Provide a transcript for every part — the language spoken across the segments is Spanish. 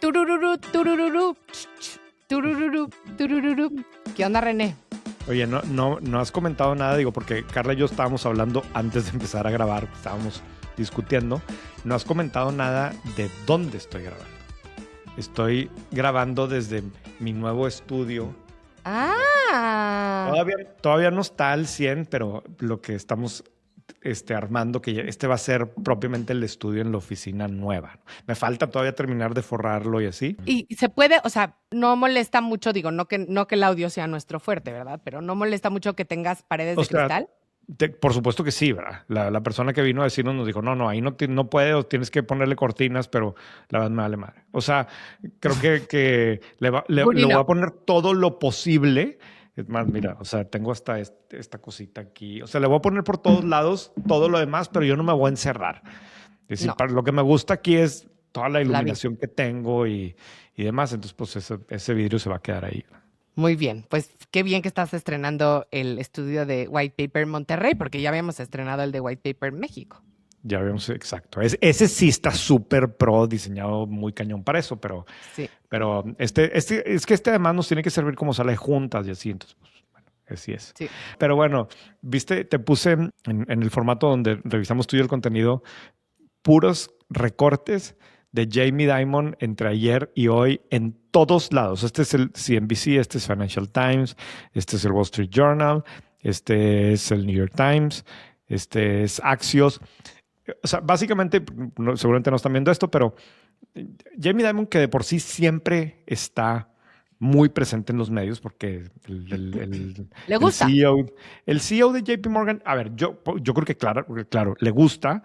Turururu, turururu, turururu, turururu. ¿Qué onda, René? Oye, no has comentado nada, digo, porque Carla y yo estábamos hablando antes de empezar a grabar, estábamos discutiendo. No has comentado nada de dónde estoy grabando. Estoy grabando desde mi nuevo estudio. Ah. Todavía no está al 100, pero lo que estamos armando, que este va a ser propiamente el estudio en la oficina nueva. Me falta todavía terminar de forrarlo y así. Y se puede, o sea, no molesta mucho, digo, no que el audio sea nuestro fuerte, ¿verdad? Pero no molesta mucho que tengas paredes de cristal. Por supuesto que sí, ¿verdad? La persona que vino a decirnos nos dijo, no, ahí no puedes, tienes que ponerle cortinas, pero la verdad me vale madre. O sea, creo que le voy a poner todo lo posible. Es más, mira, o sea, tengo hasta esta cosita aquí. O sea, le voy a poner por todos lados todo lo demás, pero yo no me voy a encerrar. Es decir, lo que me gusta aquí es toda la iluminación que tengo y demás. Entonces, pues ese vidrio se va a quedar ahí. Muy bien, pues qué bien que estás estrenando el estudio de White Paper Monterrey, porque ya habíamos estrenado el de White Paper México. Ya vemos, exacto. Ese sí está súper pro, diseñado muy cañón para eso, pero, sí. Pero es que además nos tiene que servir como sala de juntas y así, entonces, pues, bueno, así es. Sí. Pero bueno, viste, te puse en el formato donde revisamos tú y el contenido, puros recortes de Jamie Dimon entre ayer y hoy en todos lados. Este es el CNBC, este es Financial Times, este es el Wall Street Journal, este es el New York Times, este es Axios. O sea, básicamente, seguramente no están viendo esto, pero Jamie Dimon, que de por sí siempre está muy presente en los medios, porque le gusta. El CEO de JP Morgan, a ver, yo creo que claro, le gusta,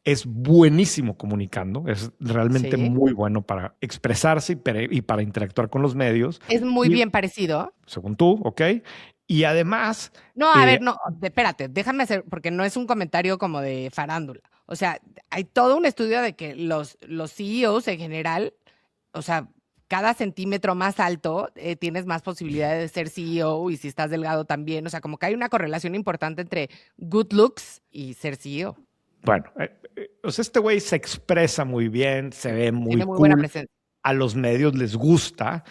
es buenísimo comunicando, es realmente muy bueno para expresarse y para interactuar con los medios. Es muy bien parecido. Según tú, ¿ok? Y además... No, a ver, no, espérate, déjame hacer, porque no es un comentario como de farándula. O sea, hay todo un estudio de que los CEOs en general, o sea, cada centímetro más alto tienes más posibilidades de ser CEO, y si estás delgado también. O sea, como que hay una correlación importante entre good looks y ser CEO. Bueno, o sea, este güey se expresa muy bien, se ve Tiene muy cool, buena presencia. A los medios les gusta.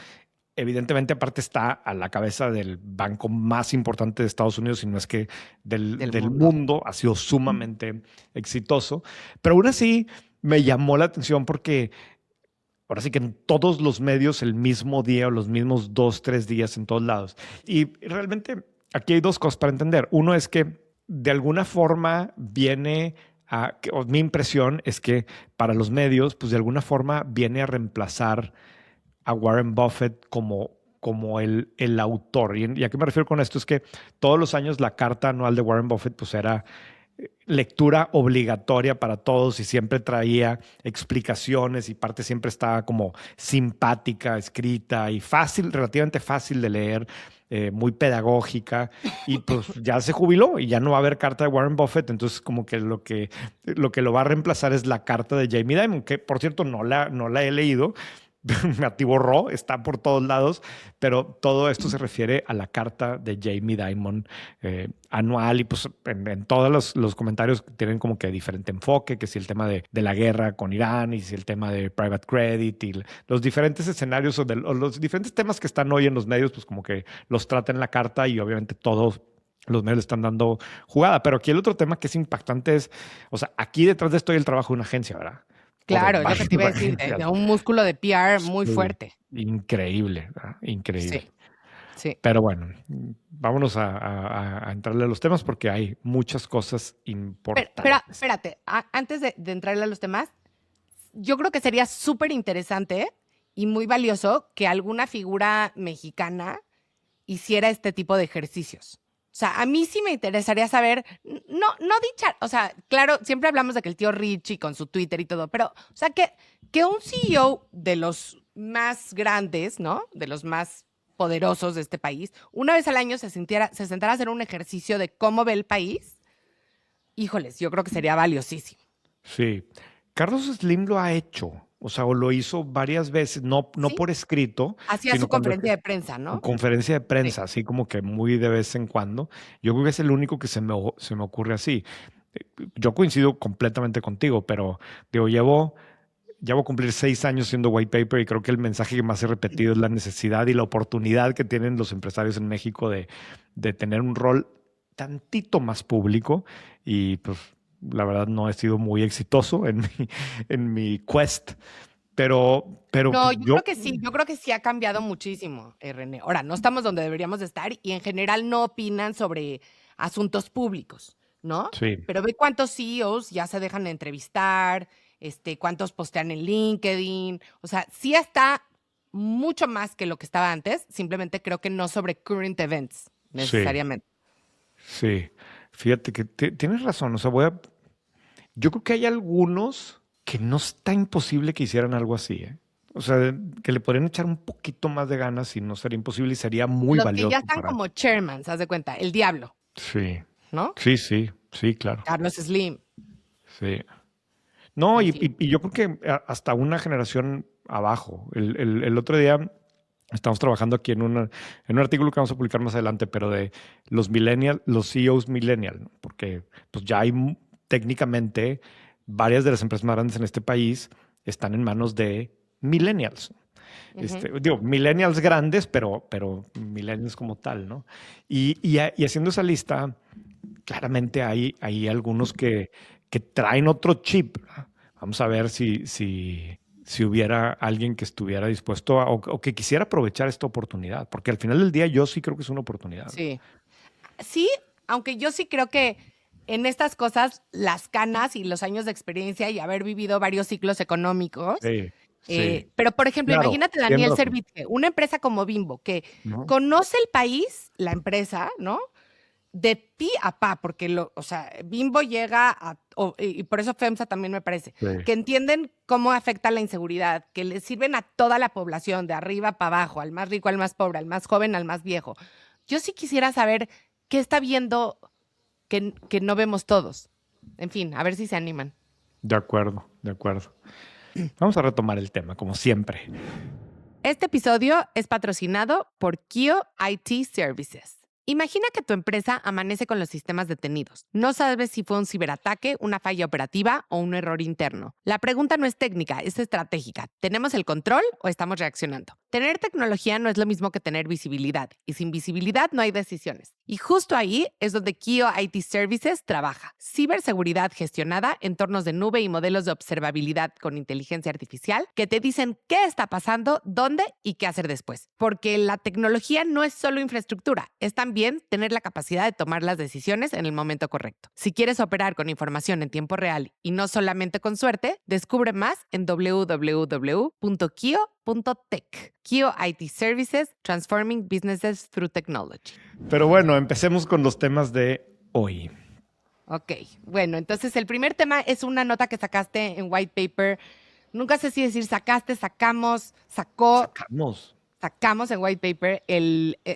Evidentemente, aparte está a la cabeza del banco más importante de Estados Unidos, si no es que del mundo. Ha sido sumamente exitoso. Pero aún así me llamó la atención porque ahora sí que en todos los medios el mismo día o los mismos 2, 3 días en todos lados. Y realmente aquí hay dos cosas para entender. Uno es que de alguna forma mi impresión es que para los medios, pues de alguna forma viene a reemplazar a Warren Buffett como el autor. ¿Y a qué me refiero con esto? Es que todos los años la carta anual de Warren Buffett pues era lectura obligatoria para todos y siempre traía explicaciones y parte siempre estaba como simpática, escrita y fácil, relativamente fácil de leer, muy pedagógica, y pues ya se jubiló y ya no va a haber carta de Warren Buffett. Entonces como que lo que lo va a reemplazar es la carta de Jamie Dimon, que por cierto no la he leído. Me atiborró, está por todos lados, pero todo esto se refiere a la carta de Jamie Dimon anual, y pues en todos los comentarios tienen como que diferente enfoque, que si el tema de la guerra con Irán y si el tema de private credit y los diferentes escenarios o los diferentes temas que están hoy en los medios, pues como que los trata en la carta, y obviamente todos los medios le están dando jugada. Pero aquí el otro tema que es impactante es, o sea, aquí detrás de esto hay el trabajo de una agencia, ¿verdad? Claro, es lo que te iba a decir, de un músculo de PR muy fuerte. Increíble, ¿verdad? Increíble. Sí. Pero bueno, vámonos a entrarle a los temas porque hay muchas cosas importantes. Pero espérate, antes de entrarle a los temas, yo creo que sería súper interesante y muy valioso que alguna figura mexicana hiciera este tipo de ejercicios. O sea, a mí sí me interesaría saber, no dicha, o sea, claro, siempre hablamos de que el tío Richie con su Twitter y todo, pero, o sea, que un CEO de los más grandes, ¿no? De los más poderosos de este país, una vez al año se sentara a hacer un ejercicio de cómo ve el país, híjoles, yo creo que sería valiosísimo. Sí. Carlos Slim lo ha hecho. O sea, o lo hizo varias veces, no por escrito. Hacía su conferencia de prensa, ¿no? Conferencia de prensa, así como que muy de vez en cuando. Yo creo que es el único que se me ocurre así. Yo coincido completamente contigo, pero digo, llevo ya voy a cumplir 6 años siendo white paper y creo que el mensaje que más he repetido es la necesidad y la oportunidad que tienen los empresarios en México de tener un rol tantito más público y pues la verdad no he sido muy exitoso en mi quest, pero No, pues, yo creo que sí ha cambiado muchísimo, René. Ahora, no estamos donde deberíamos de estar y en general no opinan sobre asuntos públicos, ¿no? sí, Pero ve cuántos CEOs ya se dejan de entrevistar, cuántos postean en LinkedIn. O sea, sí está mucho más que lo que estaba antes, simplemente creo que no sobre current events sí, necesariamente. sí. Fíjate que tienes razón, o sea, yo creo que hay algunos que no está imposible que hicieran algo así, ¿eh? O sea, que le podrían echar un poquito más de ganas y no sería imposible y sería muy Los que ya valioso están para... como chairman, haz de cuenta, el diablo, Sí, ¿no? sí, sí, sí, claro. Carlos Slim, Sí. No, en y, fin. y yo creo que hasta una generación abajo. El otro día estamos trabajando aquí en un artículo que vamos a publicar más adelante, pero de los millennials, los CEOs millennial, ¿no? Porque pues ya hay técnicamente varias de las empresas más grandes en este país están en manos de millennials. Ujú. Digo, millennials grandes, pero millennials como tal, ¿no? Y haciendo esa lista, claramente hay algunos que traen otro chip, ¿no? Vamos a ver si hubiera alguien que estuviera dispuesto o que quisiera aprovechar esta oportunidad, porque al final del día yo sí creo que es una oportunidad. Sí. Sí, aunque yo sí creo que en estas cosas, las canas y los años de experiencia y haber vivido varios ciclos económicos, Sí, sí. pero por ejemplo, Claro, imagínate tienes Daniel razón. Servitje, una empresa como Bimbo, que ¿No? conoce el país, la empresa, ¿no? De pi a pa, porque o sea, Bimbo llega y por eso FEMSA también me parece, Sí. que entienden cómo afecta la inseguridad, que le sirven a toda la población, de arriba para abajo, al más rico, al más pobre, al más joven, al más viejo. Yo sí quisiera saber qué está viendo que no vemos todos. En fin, a ver si se animan. De acuerdo, de acuerdo. Vamos a retomar el tema, como siempre. Este episodio es patrocinado por Kio IT Services. Imagina que tu empresa amanece con los sistemas detenidos. No sabes si fue un ciberataque, una falla operativa o un error interno. La pregunta no es técnica, es estratégica. ¿Tenemos el control o estamos reaccionando? Tener tecnología no es lo mismo que tener visibilidad, y sin visibilidad no hay decisiones. Y justo ahí es donde Kio IT Services trabaja. Ciberseguridad gestionada, entornos de nube y modelos de observabilidad con inteligencia artificial que te dicen qué está pasando, dónde y qué hacer después. Porque la tecnología no es solo infraestructura, es también tener la capacidad de tomar las decisiones en el momento correcto. Si quieres operar con información en tiempo real y no solamente con suerte, descubre más en www.kio.tech. Kio IT Services, Transforming Businesses Through Technology. Pero bueno, empecemos con los temas de hoy. Ok, bueno, entonces el primer tema es una nota que sacaste en White Paper. Nunca sé si decir sacaste, sacamos, sacó. Sacamos en White Paper,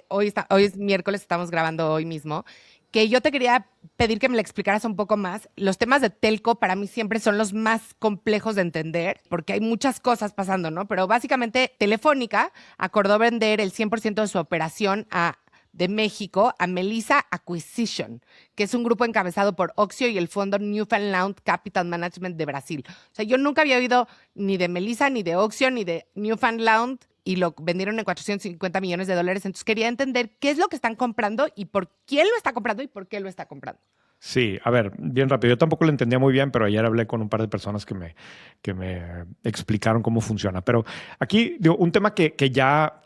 hoy es miércoles, estamos grabando hoy mismo, que yo te quería pedir que me lo explicaras un poco más. Los temas de telco para mí siempre son los más complejos de entender, porque hay muchas cosas pasando, ¿no? Pero básicamente Telefónica acordó vender el 100% de su operación de México a Melissa Acquisition, que es un grupo encabezado por Oxio y el fondo Newfoundland Capital Management de Brasil. O sea, yo nunca había oído ni de Melissa, ni de Oxio, ni de Newfoundland, y lo vendieron en $450 millones. Entonces quería entender qué es lo que están comprando y por quién lo está comprando y por qué lo está comprando. Sí, a ver, bien rápido. Yo tampoco lo entendía muy bien, pero ayer hablé con un par de personas que me explicaron cómo funciona. Pero aquí, digo, un tema que ya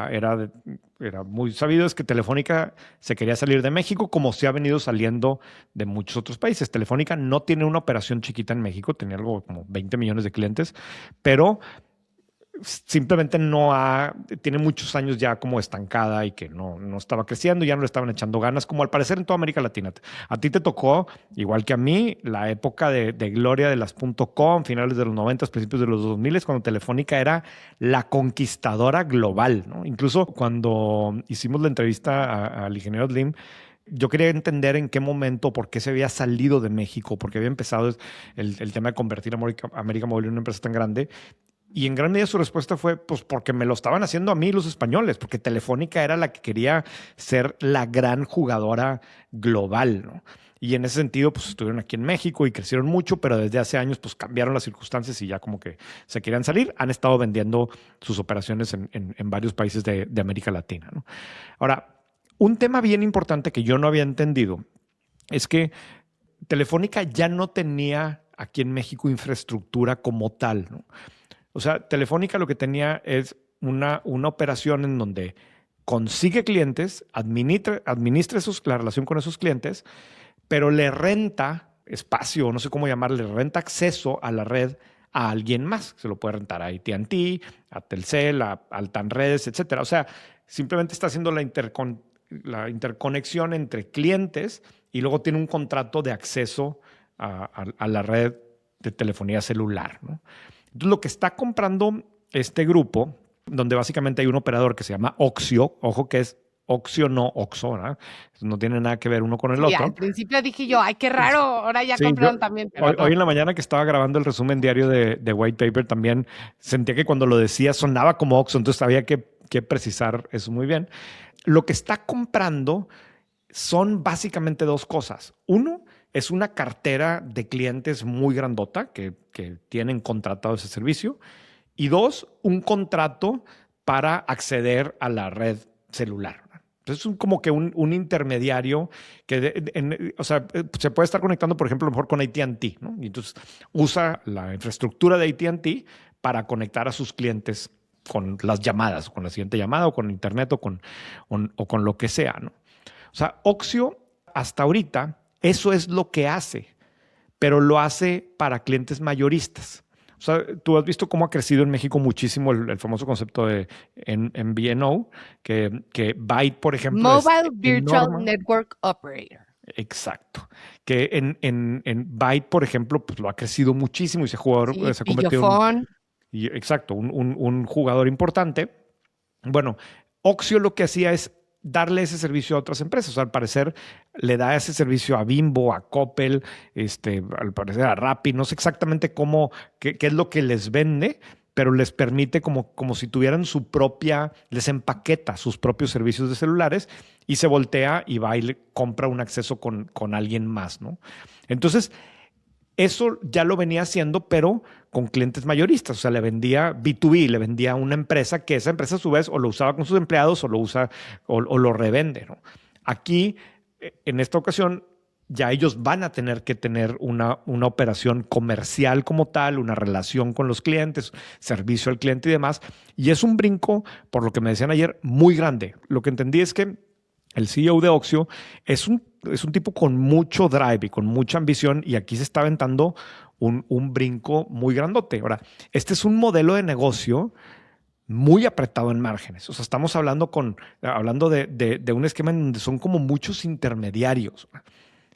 era muy sabido es que Telefónica se quería salir de México, como se ha venido saliendo de muchos otros países. Telefónica no tiene una operación chiquita en México, tenía algo como 20 millones de clientes, pero simplemente tiene muchos años ya como estancada y que no estaba creciendo, ya no le estaban echando ganas, como al parecer en toda América Latina. A ti te tocó, igual que a mí, la época de gloria de las .com, finales de los 90, principios de los 2000, cuando Telefónica era la conquistadora global, ¿no? Incluso cuando hicimos la entrevista al ingeniero Slim, yo quería entender en qué momento, por qué se había salido de México, porque había empezado el tema de convertir a América Móvil en una empresa tan grande. Y en gran medida su respuesta fue, pues porque me lo estaban haciendo a mí los españoles, porque Telefónica era la que quería ser la gran jugadora global, ¿no? y en ese sentido pues estuvieron aquí en México y crecieron mucho, pero desde hace años pues cambiaron las circunstancias y ya como que se querían salir. Han estado vendiendo sus operaciones en varios países de América Latina, ¿no? Ahora, un tema bien importante que yo no había entendido es que Telefónica ya no tenía aquí en México infraestructura como tal, ¿no? O sea, Telefónica lo que tenía es una operación en donde consigue clientes, administra la relación con esos clientes, pero le renta espacio, no sé cómo llamarle, le renta acceso a la red a alguien más. Se lo puede rentar a AT&T, a Telcel, a Altanredes, etcétera. O sea, simplemente está haciendo la interconexión entre clientes y luego tiene un contrato de acceso a la red de telefonía celular, ¿no? Entonces, lo que está comprando este grupo, donde básicamente hay un operador que se llama Oxio, ojo que es Oxio, no Oxo, ¿no? No tiene nada que ver uno con el otro. Al principio dije yo, ay, qué raro, ahora ya Sí, compraron también, pero hoy en la mañana que estaba grabando el resumen diario de White Paper también sentía que cuando lo decía sonaba como Oxo, entonces había que precisar eso muy bien. Lo que está comprando son básicamente dos cosas. Uno es una cartera de clientes muy grandota que tienen contratado ese servicio. Y dos, un contrato para acceder a la red celular. Entonces es como que un intermediario que, o sea, se puede estar conectando, por ejemplo, a lo mejor con AT&T, ¿no? Y entonces usa la infraestructura de AT&T para conectar a sus clientes con las llamadas, con la siguiente llamada o con internet o con lo que sea, ¿no? O sea, Oxio hasta ahorita eso es lo que hace, pero lo hace para clientes mayoristas. O sea, tú has visto cómo ha crecido en México muchísimo el famoso concepto de MVNO, que Byte, por ejemplo, Mobile es Virtual enorme. Network Operator. Exacto. Que en Byte, por ejemplo, pues lo ha crecido muchísimo y se Sí, ha convertido Pillofón. exacto, un jugador importante. Bueno, Oxio lo que hacía es darle ese servicio a otras empresas. O sea, al parecer le da ese servicio a Bimbo, a Coppel, al parecer a Rappi. No sé exactamente qué es lo que les vende, pero les permite como si tuvieran su propia, les empaqueta sus propios servicios de celulares y se voltea y va y le compra un acceso con alguien más, ¿no? Entonces, eso ya lo venía haciendo, pero con clientes mayoristas. O sea, le vendía B2B, le vendía a una empresa que esa empresa a su vez o lo usaba con sus empleados o lo usa o lo revende, ¿no? Aquí, en esta ocasión, ya ellos van a tener que tener una operación comercial como tal, una relación con los clientes, servicio al cliente y demás. Y es un brinco, por lo que me decían ayer, muy grande. Lo que entendí es que el CEO de Oxio es un tipo con mucho drive y con mucha ambición y aquí se está aventando un brinco muy grandote. Ahora, este es un modelo de negocio muy apretado en márgenes. O sea, estamos hablando de un esquema en donde son como muchos intermediarios.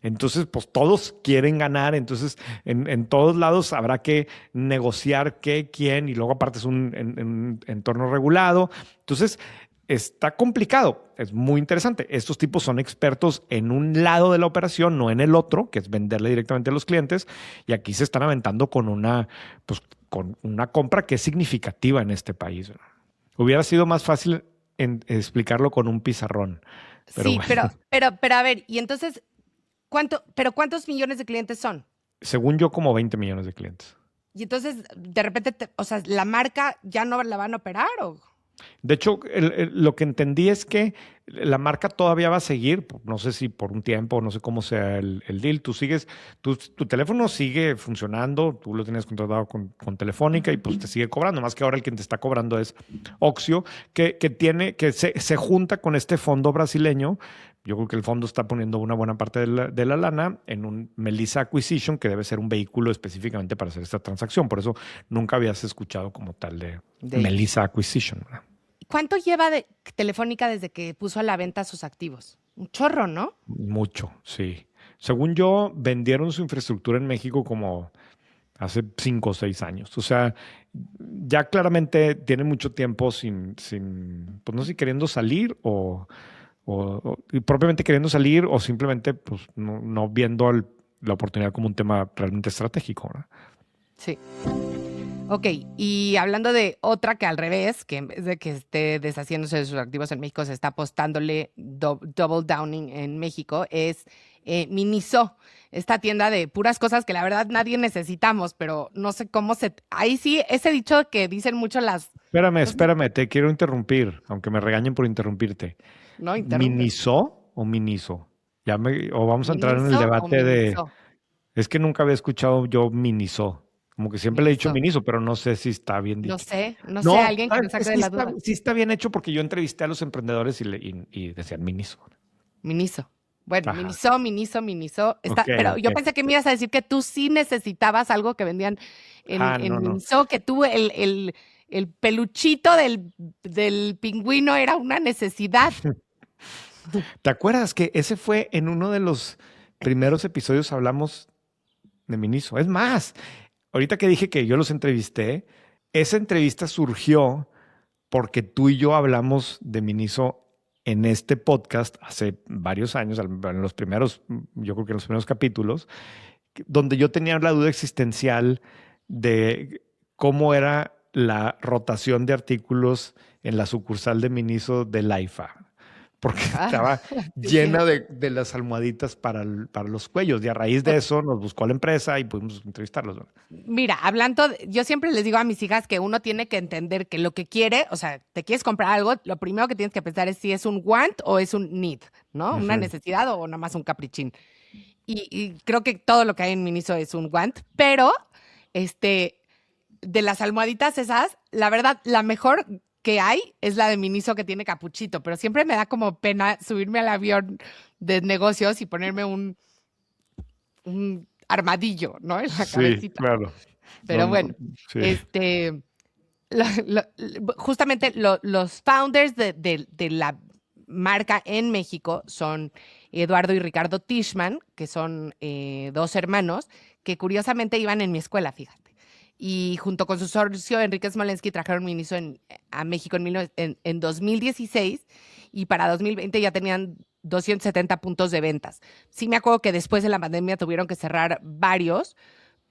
Entonces, pues todos quieren ganar, entonces en todos lados habrá que negociar qué, quién, y luego aparte es un entorno regulado. Entonces, está complicado, es muy interesante. Estos tipos son expertos en un lado de la operación, no en el otro, que es venderle directamente a los clientes, y aquí se están aventando pues, con una compra que es significativa en este país. Hubiera sido más fácil explicarlo con un pizarrón, pero Sí, bueno. pero a ver, y entonces, ¿cuántos millones de clientes son? Según yo, como 20 millones de clientes. Y entonces, de repente, o sea, ¿la marca ya no la van a operar o? De hecho, lo que entendí es que la marca todavía va a seguir, no sé si por un tiempo, no sé cómo sea el deal. Tu teléfono sigue funcionando, tú lo tienes contratado con Telefónica y pues te sigue cobrando, más que ahora el quien te está cobrando es Oxio, que se junta con este fondo brasileño. Yo creo que el fondo está poniendo una buena parte de la lana en un Melissa Acquisition, que debe ser un vehículo específicamente para hacer esta transacción. Por eso nunca habías escuchado como tal de Ellos. Melissa Acquisition, ¿verdad? ¿Cuánto lleva de Telefónica desde que puso a la venta sus activos? Un chorro, ¿no? Mucho, sí. Según yo, vendieron su infraestructura en México como hace 5 o 6 años. O sea, ya claramente tienen mucho tiempo pues no sé si queriendo salir y propiamente queriendo salir o simplemente pues no viendo la oportunidad como un tema realmente estratégico, ¿no? Sí. Ok, y hablando de otra que al revés, que en vez de que esté deshaciéndose de sus activos en México, se está apostándole double downing en México, es Miniso, esta tienda de puras cosas que la verdad nadie necesitamos, pero no sé cómo se... Ahí sí, ese dicho que dicen mucho las... Espérame, te quiero interrumpir, aunque me regañen por interrumpirte. No, interrumpe. ¿Miniso o Miniso? O vamos a entrar en el ¿Miniso o debate de... Miniso? Es que nunca había escuchado yo Miniso. Como que siempre le he dicho Miniso. Miniso, pero no sé si está bien No dicho. sé, no sé, No, alguien que ¿sabes? me saque de la duda. Sí está bien hecho porque yo entrevisté a los emprendedores y decían Miniso. Miniso. Bueno, Ajá. Miniso. Ok, Pero yo ok. pensé que me ibas a decir que tú sí necesitabas algo que vendían en No, no. Miniso, que tú el peluchito del pingüino era una necesidad. ¿Te acuerdas que ese fue en uno de los primeros episodios hablamos de Miniso? Es más, ahorita que dije que yo los entrevisté, esa entrevista surgió porque tú y yo hablamos de Miniso en este podcast hace varios años, en los primeros, yo creo que en los primeros capítulos, donde yo tenía la duda existencial de cómo era la rotación de artículos en la sucursal de Miniso de Laifa, porque Ah, estaba sí, sí. llena de las almohaditas para los cuellos. Y a raíz de eso nos buscó la empresa y pudimos entrevistarlos, ¿no? Mira, yo siempre les digo a mis hijas que uno tiene que entender que lo que quiere, o sea, te quieres comprar algo, lo primero que tienes que pensar es si es un want o es un need, ¿no? Una Ujú. necesidad o nada más un caprichín. Y creo que todo lo que hay en Miniso es un want, pero este, de las almohaditas esas, la verdad, la mejor que hay es la de Miniso que tiene capuchito, pero siempre me da como pena subirme al avión de negocios y ponerme un armadillo, ¿no? En la Sí, cabecita. claro. No, Pero no, bueno, sí. este, justamente los founders de la marca en México son Eduardo y Ricardo Tishman, que son dos hermanos que curiosamente iban en mi escuela, fíjate. Y junto con su socio Enrique Smolensky trajeron Miniso a México en 2016 y para 2020 ya tenían 270 puntos de ventas. Sí me acuerdo que después de la pandemia tuvieron que cerrar varios,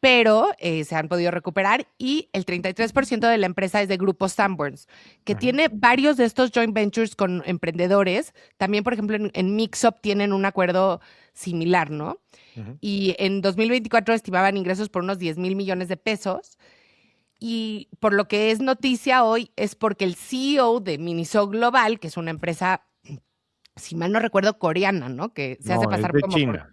pero se han podido recuperar y el 33% de la empresa es de Grupo Sanborns, que Ujú. tiene varios de estos joint ventures con emprendedores. También, por ejemplo, en Mixup tienen un acuerdo similar, ¿no? Ujú. Y en 2024 estimaban ingresos por unos 10,000 millones de pesos. Y por lo que es noticia hoy es porque el CEO de Miniso Global, que es una empresa, si mal no recuerdo, coreana, ¿no? Que se hace No, es pasar de como por... China.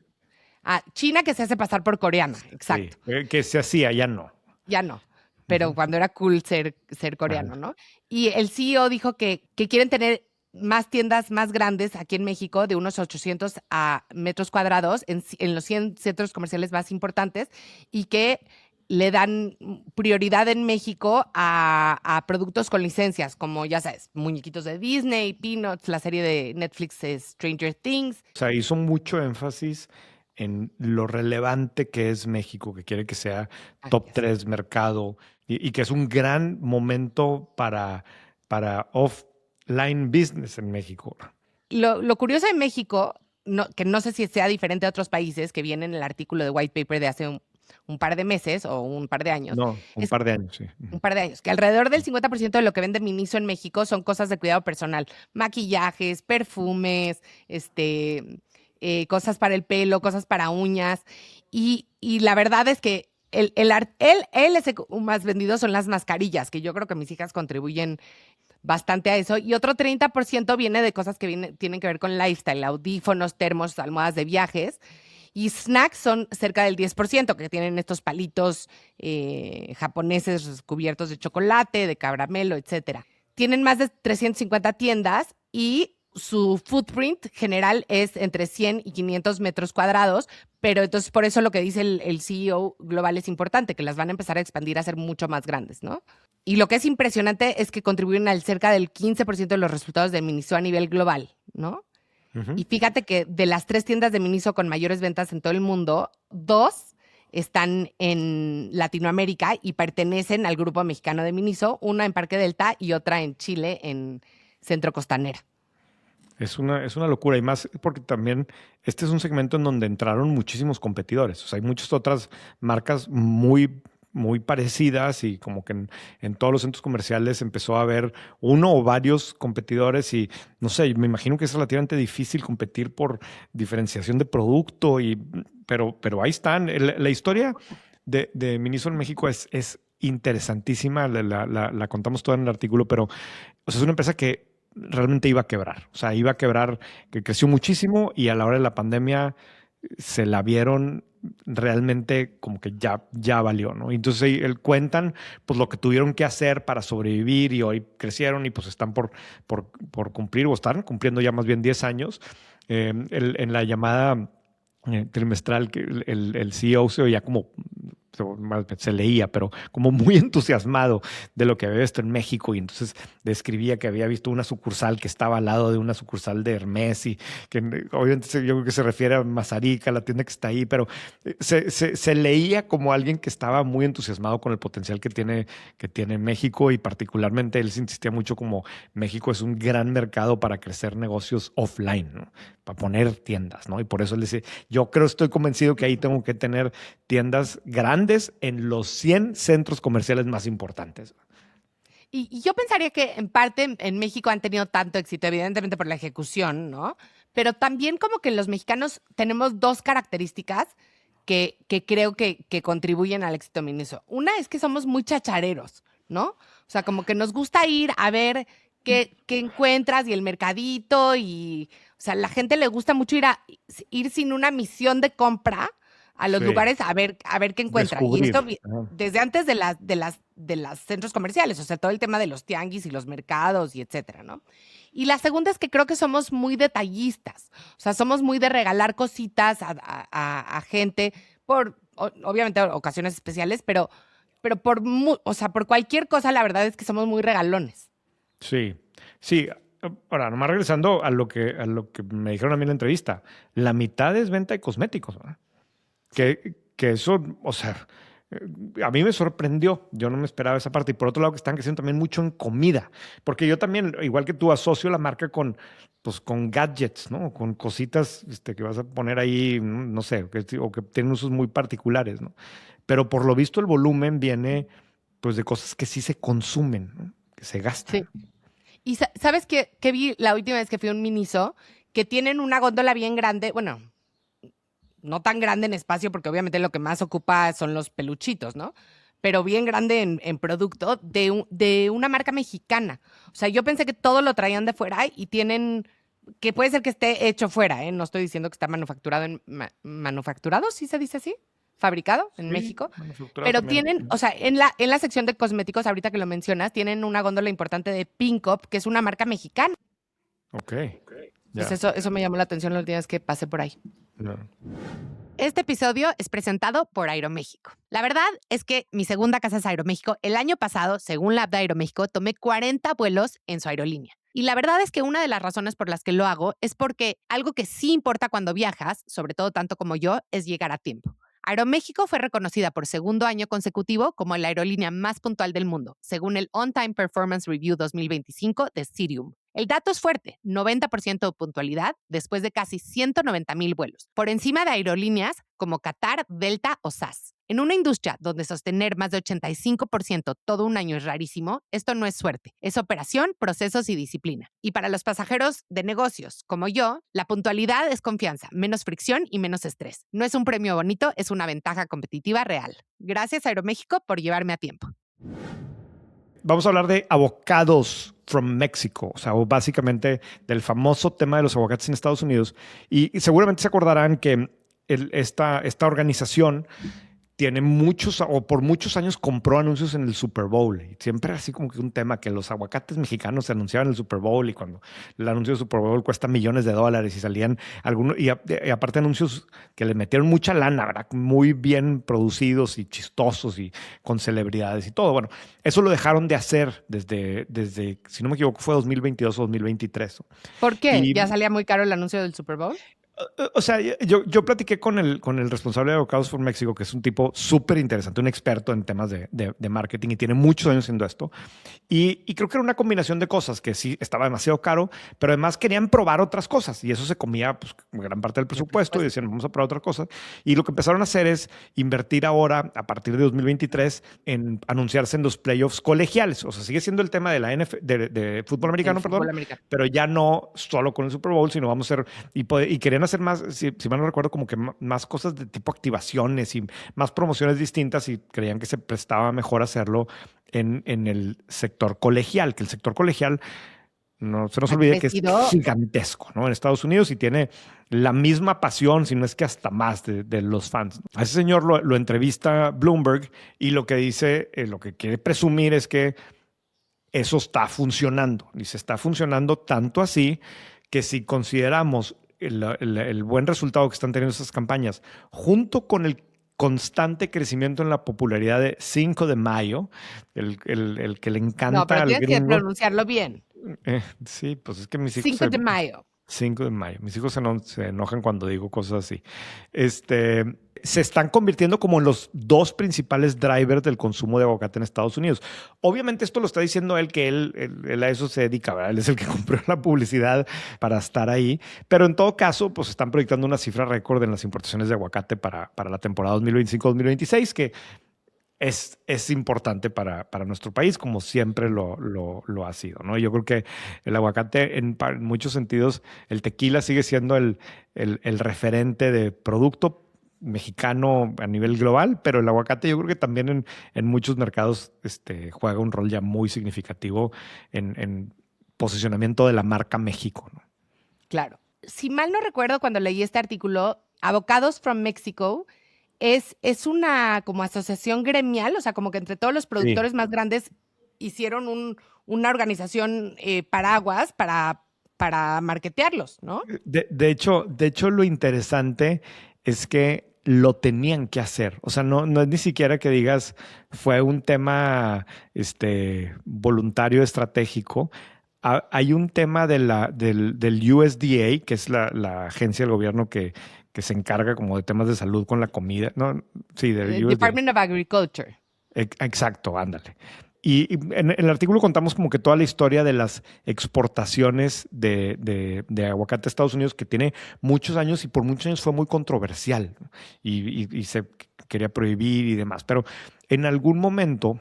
China que se hace pasar por coreana, Sí, exacto. que se hacía, ya no. Ya no, pero Ujú. cuando era cool ser coreano, Ajá. ¿no? Y el CEO dijo que quieren tener más tiendas más grandes aquí en México, de unos 800 a metros cuadrados, en los 100 centros comerciales más importantes, y que le dan prioridad en México a productos con licencias, como ya sabes, muñequitos de Disney, Peanuts, la serie de Netflix Stranger Things. O sea, hizo mucho énfasis en lo relevante que es México, que quiere que sea Así top es. 3 mercado y que es un gran momento para offline business en México. Lo curioso de México, que no sé si sea diferente a otros países que viene en el artículo de White Paper de hace un par de meses o un par de años, No, un es par de años, sí. un par de años, que alrededor del 50% de lo que vende Miniso en México son cosas de cuidado personal, maquillajes, perfumes, cosas para el pelo, cosas para uñas. Y la verdad es que el LSQ más vendido son las mascarillas, que yo creo que mis hijas contribuyen bastante a eso. Y otro 30% viene de cosas que tienen que ver con lifestyle, audífonos, termos, almohadas de viajes. Y snacks son cerca del 10%, que tienen estos palitos japoneses cubiertos de chocolate, de caramelo, etcétera. Tienen más de 350 tiendas y su footprint general es entre 100 y 500 metros cuadrados, pero entonces por eso lo que dice el CEO global es importante, que las van a empezar a expandir a ser mucho más grandes, ¿no? Y lo que es impresionante es que contribuyen al cerca del 15% de los resultados de Miniso a nivel global, ¿no? Ujú. Y fíjate que de las 3 tiendas de Miniso con mayores ventas en todo el mundo, 2 están en Latinoamérica y pertenecen al grupo mexicano de Miniso, una en Parque Delta y otra en Chile, en Centro Costanera. Es una locura y más porque también este es un segmento en donde entraron muchísimos competidores. O sea, hay muchas otras marcas muy muy parecidas y como que en todos los centros comerciales empezó a haber uno o varios competidores y no sé, me imagino que es relativamente difícil competir por diferenciación de producto, pero ahí están. La historia de Miniso en México es interesantísima, la contamos toda en el artículo, pero o sea, es una empresa que realmente iba a quebrar, o sea, iba a quebrar, que creció muchísimo y a la hora de la pandemia se la vieron realmente como que ya valió, ¿no? Entonces él cuentan pues lo que tuvieron que hacer para sobrevivir y hoy crecieron y pues están por cumplir o están cumpliendo ya más bien 10 años. En la llamada trimestral que el CEO se oía como se leía, pero como muy entusiasmado de lo que había visto en México y entonces describía que había visto una sucursal que estaba al lado de una sucursal de Hermès y que obviamente yo creo que se refiere a Mazarica, la tienda que está ahí, pero se leía como alguien que estaba muy entusiasmado con el potencial que tiene México y particularmente él se insistía mucho como México es un gran mercado para crecer negocios offline, ¿no? Para poner tiendas, ¿no? Y por eso él dice, yo creo, estoy convencido que ahí tengo que tener tiendas grandes en los 100 centros comerciales más importantes. Y yo pensaría que en parte en México han tenido tanto éxito, evidentemente por la ejecución, ¿no? Pero también como que los mexicanos tenemos dos características que creo que contribuyen al éxito Miniso. Una es que somos muy chachareros, ¿no? O sea, como que nos gusta ir a ver qué encuentras y el mercadito y, o sea, la gente le gusta mucho ir sin una misión de compra a los lugares a ver qué encuentra. Descubrir. Y esto desde antes de las centros comerciales, o sea, todo el tema de los tianguis y los mercados y etcétera, ¿no? Y la segunda es que creo que somos muy detallistas, o sea, somos muy de regalar cositas a gente obviamente, ocasiones especiales, pero o sea, por cualquier cosa, la verdad es que somos muy regalones. Sí, sí. Ahora, nomás regresando a lo que me dijeron a mí en la entrevista, la mitad es venta de cosméticos, ¿verdad? Que eso, o sea, a mí me sorprendió, yo no me esperaba esa parte. Y por otro lado, que están creciendo también mucho en comida, porque yo también, igual que tú, asocio la marca pues, con gadgets, ¿no? Con cositas que vas a poner ahí, no sé, o que tienen usos muy particulares, ¿no? Pero por lo visto el volumen viene pues de cosas que sí se consumen, ¿no? Que se gastan. Sí. Y ¿sabes qué vi la última vez que fui a un Miniso? Que tienen una góndola bien grande, bueno, no tan grande en espacio, porque obviamente lo que más ocupa son los peluchitos, ¿no? Pero bien grande en producto de una marca mexicana. O sea, yo pensé que todo lo traían de fuera y tienen, que puede ser que esté hecho fuera, ¿eh? No estoy diciendo que está manufacturado manufacturado, ¿sí se dice así? Fabricado en México. Pero también tienen, o sea, en la sección de cosméticos, ahorita que lo mencionas, tienen una góndola importante de Pinkop, que es una marca mexicana. Ok. Entonces eso me llamó la atención la última vez que pasé por ahí. No. Este episodio es presentado por Aeroméxico. La verdad es que mi segunda casa es Aeroméxico. El año pasado, según la app de Aeroméxico, tomé 40 vuelos en su aerolínea. Y la verdad es que una de las razones por las que lo hago es porque algo que sí importa cuando viajas, sobre todo tanto como yo, es llegar a tiempo. Aeroméxico fue reconocida por segundo año consecutivo como la aerolínea más puntual del mundo, según el On-Time Performance Review 2025 de Cirium. El dato es fuerte, 90% de puntualidad después de casi 190,000 vuelos, por encima de aerolíneas como Qatar, Delta o SAS. En una industria donde sostener más de 85% todo un año es rarísimo, esto no es suerte, es operación, procesos y disciplina. Y para los pasajeros de negocios como yo, la puntualidad es confianza, menos fricción y menos estrés. No es un premio bonito, es una ventaja competitiva real. Gracias Aeroméxico por llevarme a tiempo. Vamos a hablar de avocados from Mexico, o sea, básicamente del famoso tema de los aguacates en Estados Unidos. Y seguramente se acordarán que esta organización tiene por muchos años compró anuncios en el Super Bowl. Y siempre así como que un tema que los aguacates mexicanos se anunciaban en el Super Bowl y cuando el anuncio del Super Bowl cuesta millones de dólares y salían algunos, y aparte anuncios que le metieron mucha lana, ¿verdad? Muy bien producidos y chistosos y con celebridades y todo. Bueno, eso lo dejaron de hacer desde si no me equivoco, fue 2022 o 2023. ¿Por qué? ¿Ya salía muy caro el anuncio del Super Bowl? O sea, yo platiqué con el responsable de Avocados for Mexico, que es un tipo súper interesante, un experto en temas de marketing y tiene muchos años haciendo esto. Y creo que era una combinación de cosas que sí estaba demasiado caro, pero además querían probar otras cosas y eso se comía pues, gran parte del presupuesto y decían, vamos a probar otras cosas. Y lo que empezaron a hacer es invertir ahora, a partir de 2023, en anunciarse en los playoffs colegiales. O sea, sigue siendo el tema de la de fútbol americano, Fútbol perdón, americano. pero ya no solo con el Super Bowl, sino vamos a hacer, y querían hacer más, si mal no recuerdo, como que más cosas de tipo activaciones y más promociones distintas y creían que se prestaba mejor hacerlo en el sector colegial, que el sector colegial, no se nos Ha olvide que es crecido. gigantesco, ¿no? En Estados Unidos y tiene la misma pasión, si no es que hasta más de los fans. A ese señor lo entrevista Bloomberg y lo que dice, lo que quiere presumir es que eso está funcionando. Dice, está funcionando tanto así que si consideramos el buen resultado que están teniendo esas campañas, junto con el constante crecimiento en la popularidad de 5 de Mayo, el que le No, encanta pero al tienes que gringo. pronunciarlo bien. Sí, pues es que mis hijos 5 de mayo. 5 de mayo. Mis hijos se enojan cuando digo cosas así. Se están convirtiendo como en los dos principales drivers del consumo de aguacate en Estados Unidos. Obviamente esto lo está diciendo él, que él a eso se dedica, ¿verdad? Él es el que compró la publicidad para estar ahí. Pero en todo caso, pues están proyectando una cifra récord en las importaciones de aguacate para la temporada 2025-2026, que es importante para nuestro país, como siempre lo ha sido, ¿no? Yo creo que el aguacate, en muchos sentidos, el tequila sigue siendo el referente de producto mexicano a nivel global, pero el aguacate yo creo que también en muchos mercados juega un rol ya muy significativo en posicionamiento de la marca México, ¿no? Claro. Si mal no recuerdo, cuando leí este artículo, Avocados from Mexico es una como asociación gremial, o sea, como que entre todos los Sí. productores más grandes hicieron una organización paraguas para marketearlos, ¿no? De hecho, lo interesante es que lo tenían que hacer. O sea, no es ni siquiera que digas fue un tema voluntario estratégico. Hay un tema del USDA, que es la agencia del gobierno que se encarga como de temas de salud con la comida. No, sí, del USDA. Department of Agriculture. Exacto, ándale. Y en el artículo contamos como que toda la historia de las exportaciones de aguacate a Estados Unidos, que tiene muchos años y por muchos años fue muy controversial, ¿no? Y se quería prohibir y demás. Pero en algún momento,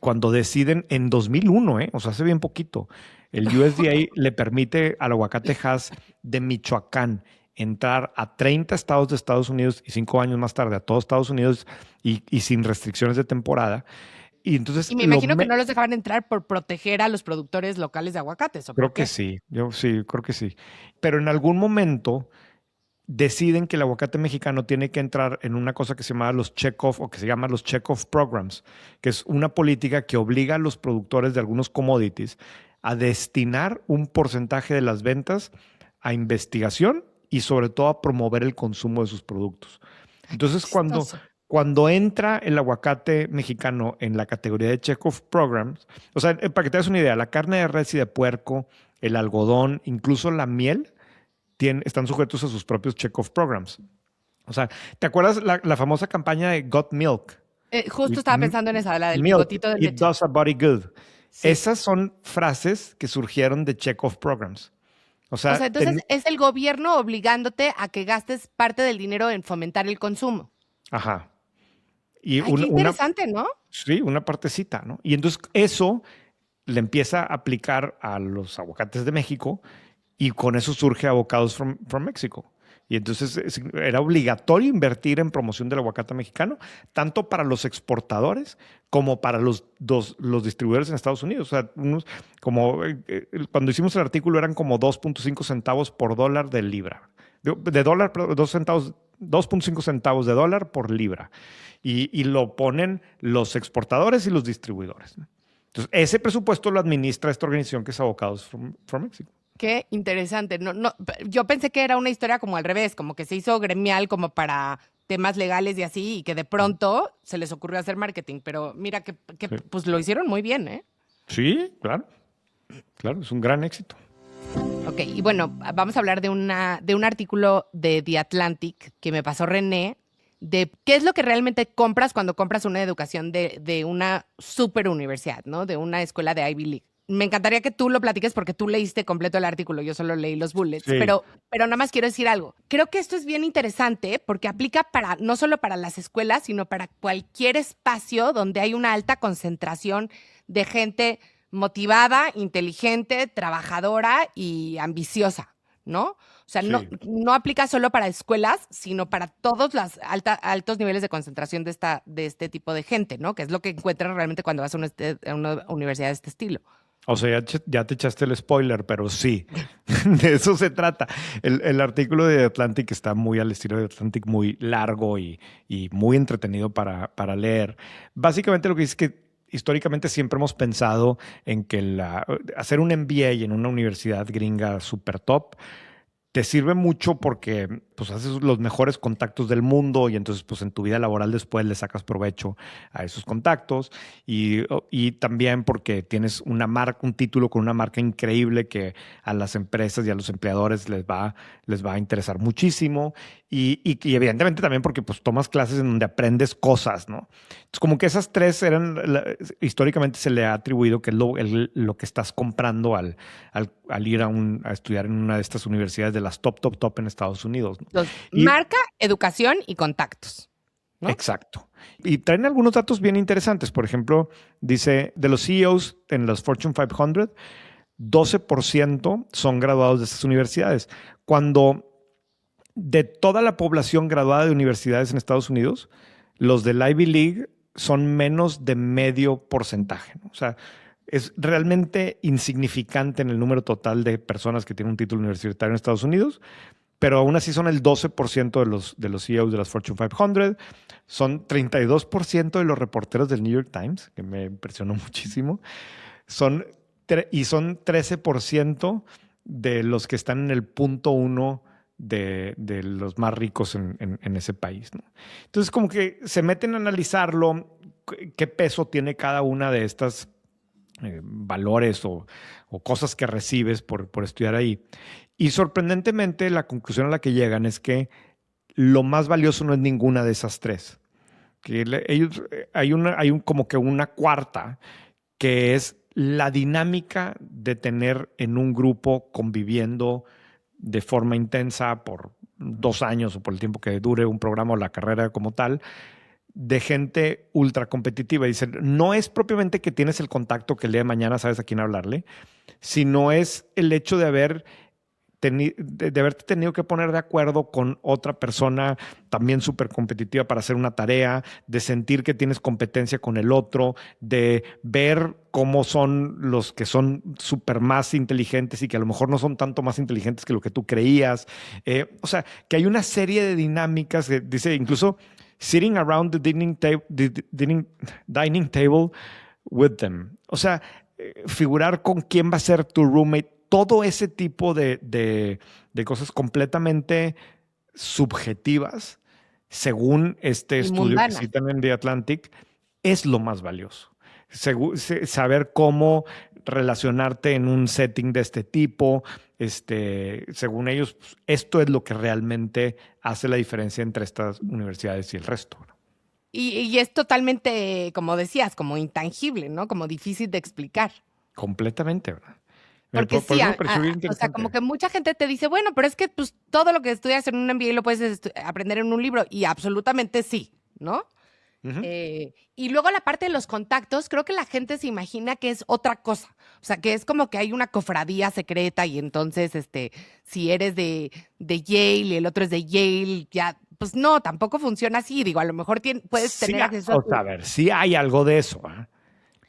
cuando deciden, en 2001, o sea, hace bien poquito, el USDA le permite al aguacate Hass de Michoacán entrar a 30 estados de Estados Unidos y 5 años más tarde a todos Estados Unidos y sin restricciones de temporada. Y entonces Y me imagino que no los dejaban entrar por proteger a los productores locales de aguacates, ¿o por creo que qué? sí, yo sí, creo que sí. Pero en algún momento deciden que el aguacate mexicano tiene que entrar en una cosa que se llama los check-off o que se llama los check-off programs, que es una política que obliga a los productores de algunos commodities a destinar un porcentaje de las ventas a investigación y sobre todo a promover el consumo de sus productos. Ay, qué Entonces, chistoso. cuando entra el aguacate mexicano en la categoría de check-off programs, o sea, para que te des una idea, la carne de res y de puerco, el algodón, incluso la miel, están sujetos a sus propios check-off programs. O sea, ¿te acuerdas la famosa campaña de Got Milk? Justo estaba pensando en esa, la del Milk, bigotito de it leche. does a body good. Sí. Esas son frases que surgieron de check-off programs. O O sea, sea, entonces es el gobierno obligándote a que gastes parte del dinero en fomentar el consumo. ajá. Y Ay, qué interesante, ¿no? sí, una partecita, ¿no? Y entonces eso le empieza a aplicar a los aguacates de México y con eso surge Avocados from Mexico. Y entonces era obligatorio invertir en promoción del aguacate mexicano, tanto para los exportadores como para los distribuidores en Estados Unidos. O sea, cuando hicimos el artículo eran como 2.5 centavos por dólar de libra. De dólar, perdón, 2.5 centavos de dólar por libra. Y lo ponen los exportadores y los distribuidores, ¿no? Entonces, ese presupuesto lo administra esta organización que es Avocados from Mexico. Qué interesante. No, no, yo pensé que era una historia como al revés, como que se hizo gremial como para temas legales y así, y que de pronto se les ocurrió hacer marketing. Pero mira que Sí, pues lo hicieron muy bien, ¿eh? sí, claro, claro, es un gran éxito. Ok, y bueno, vamos a hablar de un artículo de The Atlantic que me pasó René, de qué es lo que realmente compras cuando compras una educación de una super universidad, ¿no? De una escuela de Ivy League. Me encantaría que tú lo platiques porque tú leíste completo el artículo, yo solo leí los bullets, Sí. pero nada más quiero decir algo. Creo que esto es bien interesante porque aplica para no solo para las escuelas, sino para cualquier espacio donde hay una alta concentración de gente motivada, inteligente, trabajadora y ambiciosa, ¿no? O sea, Sí. no aplica solo para escuelas, sino para todos los altos niveles de concentración de este tipo de gente, ¿no? Que es lo que encuentras realmente cuando vas a una universidad de este estilo. O sea, ya te echaste el spoiler, pero sí, de eso se trata. El artículo de Atlantic está muy al estilo de Atlantic, muy largo y muy entretenido para leer. Básicamente lo que dice es que históricamente siempre hemos pensado en que hacer un MBA en una universidad gringa super top te sirve mucho porque pues haces los mejores contactos del mundo y entonces pues en tu vida laboral después le sacas provecho a esos contactos y también porque tienes una marca, un título con una marca increíble que a las empresas y a los empleadores les va a interesar muchísimo y evidentemente también porque pues tomas clases en donde aprendes cosas, ¿no? Entonces como que esas tres históricamente se le ha atribuido que es lo que estás comprando al ir a estudiar en una de estas universidades de las top en Estados Unidos, ¿no? Entonces, Y marca, educación y contactos, ¿no? exacto. Y traen algunos datos bien interesantes. Por ejemplo, dice, de los CEOs en los Fortune 500, 12% son graduados de estas universidades. Cuando de toda la población graduada de universidades en Estados Unidos, los del Ivy League son menos de medio porcentaje, ¿no? O sea, es realmente insignificante en el número total de personas que tienen un título universitario en Estados Unidos, pero aún así son el 12% de los CEOs de las Fortune 500, son 32% de los reporteros del New York Times, que me impresionó muchísimo, y son 13% de los que están en el punto uno de los más ricos en ese país, ¿no? Entonces, como que se meten a analizarlo, qué peso tiene cada una de estas valores o cosas que recibes por estudiar ahí. Y sorprendentemente, la conclusión a la que llegan es que lo más valioso no es ninguna de esas tres. Que ellos, hay como que una cuarta, que es la dinámica de tener en un grupo conviviendo de forma intensa por 2 años o por el tiempo que dure un programa o la carrera como tal, de gente ultra competitiva. Dicen, no es propiamente que tienes el contacto que el día de mañana sabes a quién hablarle, sino es el hecho de de haberte tenido que poner de acuerdo con otra persona también súper competitiva para hacer una tarea, de sentir que tienes competencia con el otro, de ver cómo son los que son súper más inteligentes y que a lo mejor no son tanto más inteligentes que lo que tú creías. O sea, que hay una serie de dinámicas que dice incluso sitting around the dining table with them. O sea, figurar con quién va a ser tu roommate, todo ese tipo de cosas completamente subjetivas, según este Y estudio que mundanas. citan en The Atlantic, es lo más valioso. Saber cómo relacionarte en un setting de este tipo, según ellos, pues, esto es lo que realmente hace la diferencia entre estas universidades y el resto, ¿no? Y es totalmente, como decías, como intangible, ¿no? Como difícil de explicar. Completamente, ¿verdad? Porque Por sí, eso me pareció bien o sea, como interesante. que mucha gente te dice, bueno, pero es que pues todo lo que estudias en un MBA lo puedes aprender en un libro. Y absolutamente sí, ¿no? Ujú. Y luego la parte de los contactos, creo que la gente se imagina que es otra cosa. O sea, que es como que hay una cofradía secreta y entonces, si eres de Yale y el otro es de Yale, ya, pues no, tampoco funciona así. Digo, a lo mejor puedes Sí, tener acceso a o sea, a tu... ver, sí hay algo de eso, ¿eh?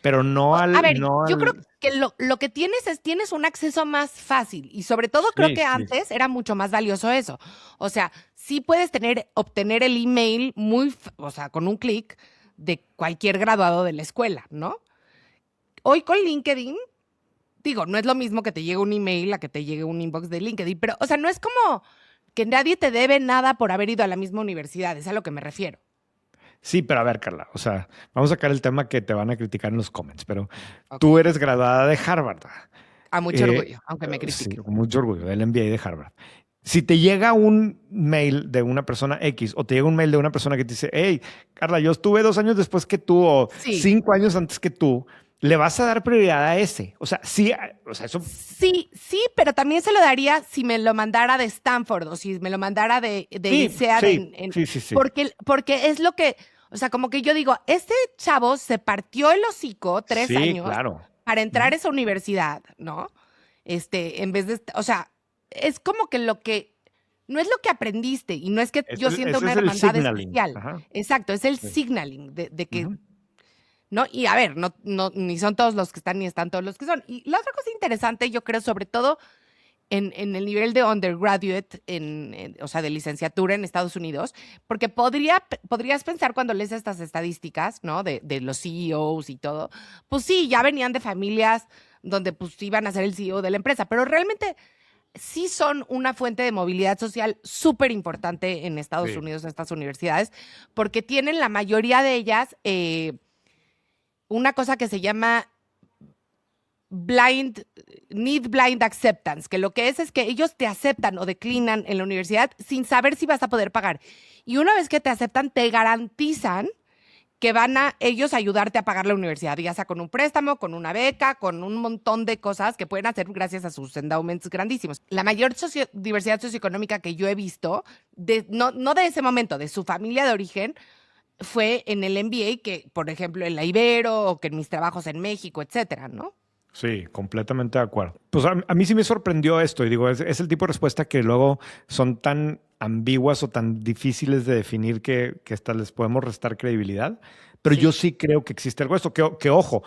Pero A ver, no yo creo al. que lo que tienes un acceso más fácil y sobre todo creo Sí, que sí. antes era mucho más valioso eso. O sea, sí puedes obtener el email o sea, con un clic de cualquier graduado de la escuela, ¿no? Hoy con LinkedIn, digo, no es lo mismo que te llegue un email a que te llegue un inbox de LinkedIn, pero, o sea, no es como que nadie te debe nada por haber ido a la misma universidad, es a lo que me refiero. Sí, pero a ver, Carla, o sea, vamos a sacar el tema que te van a criticar en los comments, pero Ok, tú eres graduada de Harvard. A mucho orgullo, aunque me Sí, critiquen. con mucho orgullo, del MBA de Harvard. Si te llega un mail de una persona X o te llega un mail de una persona que te dice, hey, Carla, yo estuve 2 años después que tú o Sí, 5 años antes que tú, le vas a dar prioridad a ese. O sea, sí, o sea, eso sí, sí, pero también se lo daría si me lo mandara de Stanford o si me lo mandara de sí, INSEAD sí, sí, sí, sí. porque es lo que, o sea, como que yo digo, este chavo se partió el hocico 3 años Claro. para entrar Ujú. a esa universidad, ¿no? En vez de, o sea, es como que no es lo que aprendiste y no es que yo sienta Ese una es el hermandad signaling. especial. Ajá. Exacto, es el Sí. signaling de que Ujú. ¿no? Y a ver, ni son todos los que están, ni están todos los que son. Y la otra cosa interesante, yo creo, sobre todo en el nivel de undergraduate, o sea, de licenciatura en Estados Unidos, porque podrías pensar cuando lees estas estadísticas, ¿no? De los CEOs y todo, pues sí, ya venían de familias donde pues iban a ser el CEO de la empresa, pero realmente sí son una fuente de movilidad social súper importante en Estados Sí. Unidos, estas universidades, porque tienen la mayoría de ellas una cosa que se llama need blind acceptance, que lo que es que ellos te aceptan o declinan en la universidad sin saber si vas a poder pagar. Y una vez que te aceptan, te garantizan que van a ellos ayudarte a pagar la universidad, ya sea con un préstamo, con una beca, con un montón de cosas que pueden hacer gracias a sus endowments grandísimos. La mayor diversidad socioeconómica que yo he visto, no de ese momento, de su familia de origen, fue en el MBA que, por ejemplo, en la Ibero o que en mis trabajos en México, etcétera, ¿no? Sí, completamente de acuerdo. Pues a mí sí me sorprendió esto y digo, es el tipo de respuesta que luego son tan ambiguas o tan difíciles de definir que hasta les podemos restar credibilidad. Pero yo Sí, sí creo que existe algo de esto, que ojo,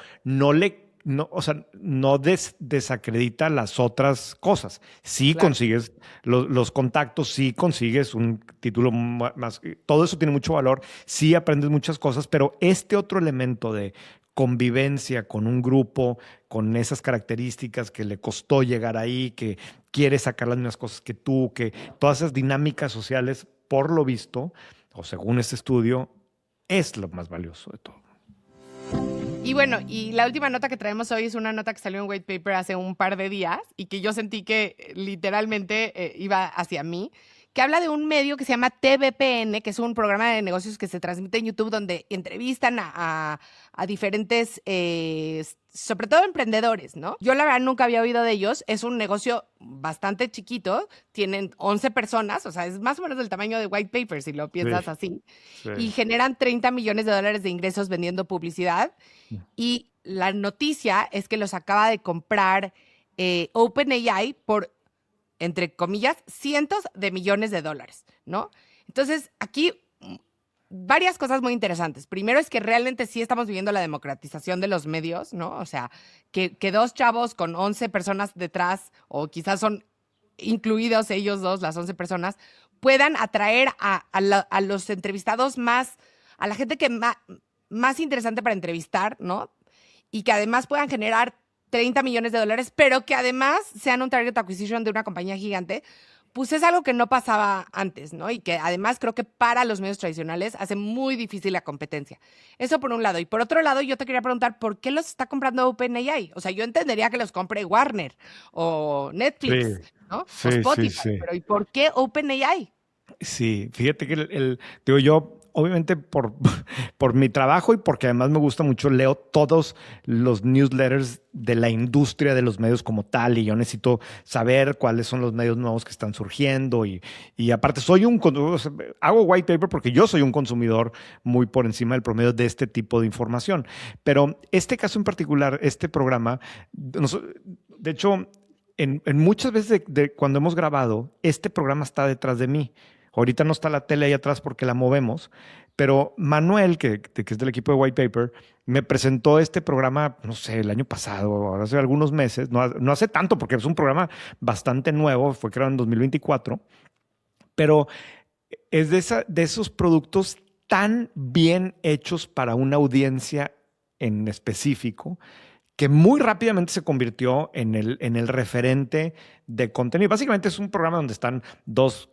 o sea, no desacredita las otras cosas. Sí claro. consigues los contactos, sí consigues un título más, todo eso tiene mucho valor, sí aprendes muchas cosas, pero este otro elemento de convivencia con un grupo, con esas características que le costó llegar ahí, que quiere sacar las mismas cosas que tú, que todas esas dinámicas sociales, por lo visto, o según este estudio, es lo más valioso de todo. Y bueno, y la última nota que traemos hoy es una nota que salió en White Paper hace un par de días y que yo sentí que literalmente iba hacia mí, que habla de un medio que se llama TVPN, que es un programa de negocios que se transmite en YouTube donde entrevistan a diferentes, sobre todo emprendedores, ¿no? Yo la verdad nunca había oído de ellos, es un negocio bastante chiquito, tienen 11 personas, o sea, es más o menos del tamaño de White Paper si lo Sí, piensas así, sí. y generan 30 millones de dólares de ingresos vendiendo publicidad. Y la noticia es que los acaba de comprar OpenAI por, entre comillas, cientos de millones de dólares, ¿no? Entonces, aquí varias cosas muy interesantes. Primero es que realmente sí estamos viviendo la democratización de los medios, ¿no? O sea, que dos chavos con 11 personas detrás, o quizás son incluidos ellos dos, las 11 personas, puedan atraer a los entrevistados más, a la gente que más interesante para entrevistar, ¿no? Y que además puedan generar 30 millones de dólares, pero que además sean un target acquisition de una compañía gigante, pues es algo que no pasaba antes, ¿no? Y que además creo que para los medios tradicionales hace muy difícil la competencia. Eso por un lado. Y por otro lado, yo te quería preguntar, ¿por qué los está comprando OpenAI? O sea, yo entendería que los compre Warner o Sí, Netflix, ¿no? O sí, sí, Spotify, sí. pero ¿y por qué OpenAI? Sí, fíjate que digo yo, obviamente por mi trabajo y porque además me gusta mucho, leo todos los newsletters de la industria de los medios como tal y yo necesito saber cuáles son los medios nuevos que están surgiendo y aparte o sea, hago white paper porque yo soy un consumidor muy por encima del promedio de este tipo de información. Pero este caso en particular, este programa, de hecho, en muchas veces cuando hemos grabado, este programa está detrás de mí. Ahorita no está la tele ahí atrás porque la movemos, pero Manuel, que es del equipo de White Paper, me presentó este programa, no sé, el año pasado, hace algunos meses, no hace tanto porque es un programa bastante nuevo, fue creado en 2024, pero es de esos productos tan bien hechos para una audiencia en específico que muy rápidamente se convirtió en el referente de contenido. Básicamente es un programa donde están dos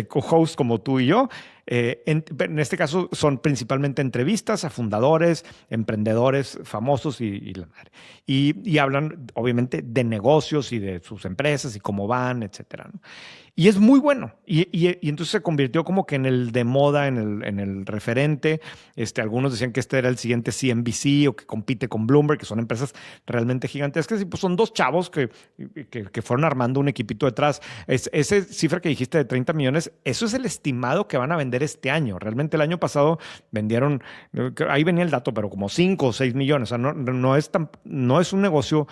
co-hosts como tú y yo, En este caso son principalmente entrevistas a fundadores, emprendedores famosos y la madre. Y hablan, obviamente, de negocios y de sus empresas y cómo van, etcétera, ¿no? Y es muy bueno. Y entonces se convirtió como que en el de moda, en el referente. Algunos decían que este era el siguiente CNBC o que compite con Bloomberg, que son empresas realmente gigantescas. Y pues son dos chavos que fueron armando un equipito detrás. Esa cifra que dijiste de 30 millones, eso es el estimado que van a vender este año. Realmente el año pasado vendieron, ahí venía el dato, pero como 5 o 6 millones. O sea, no es un negocio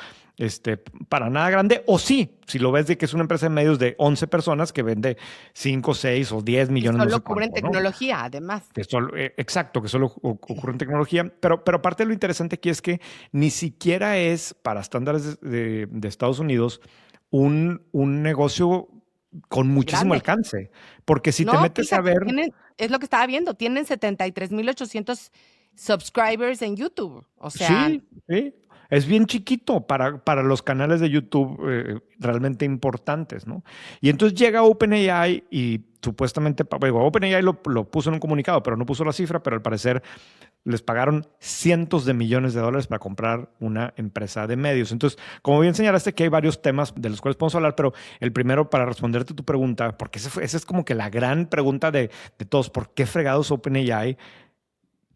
para nada grande, o sí, si lo ves de que es una empresa de medios de 11 personas que vende 5, 6 o 10 millones. Solo no sé cubren cuánto, ¿no? tecnología, además. Exacto, que solo ocurre en tecnología, pero parte de lo interesante aquí es que ni siquiera es, para estándares de Estados Unidos, un negocio con muchísimo Grande. alcance, porque si te No, metes a fíjate, ver... es lo que estaba viendo, tienen 73,800 subscribers en YouTube. O sea, Sí, sí. Es bien chiquito para los canales de YouTube realmente importantes, ¿no? Y entonces llega OpenAI y supuestamente, OpenAI lo puso en un comunicado, pero no puso la cifra, pero al parecer les pagaron cientos de millones de dólares para comprar una empresa de medios. Entonces, como bien señalaste que hay varios temas de los cuales podemos hablar, pero el primero para responderte tu pregunta, porque esa es como que la gran pregunta de todos, ¿por qué fregados OpenAI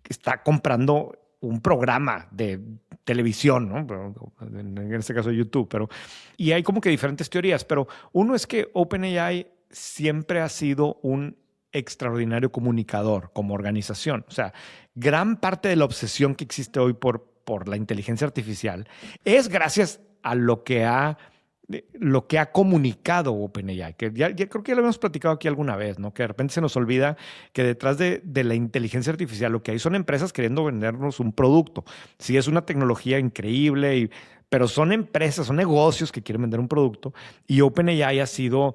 está comprando un programa de televisión, ¿no? En este caso YouTube, y hay como que diferentes teorías, pero uno es que OpenAI siempre ha sido un extraordinario comunicador como organización. O sea, gran parte de la obsesión que existe hoy por la inteligencia artificial es gracias a lo que ha comunicado OpenAI, que ya creo que ya lo habíamos platicado aquí alguna vez, ¿no? Que de repente se nos olvida que detrás de la inteligencia artificial lo que hay son empresas queriendo vendernos un producto. Sí, es una tecnología increíble, pero son empresas, son negocios que quieren vender un producto, y OpenAI ha sido,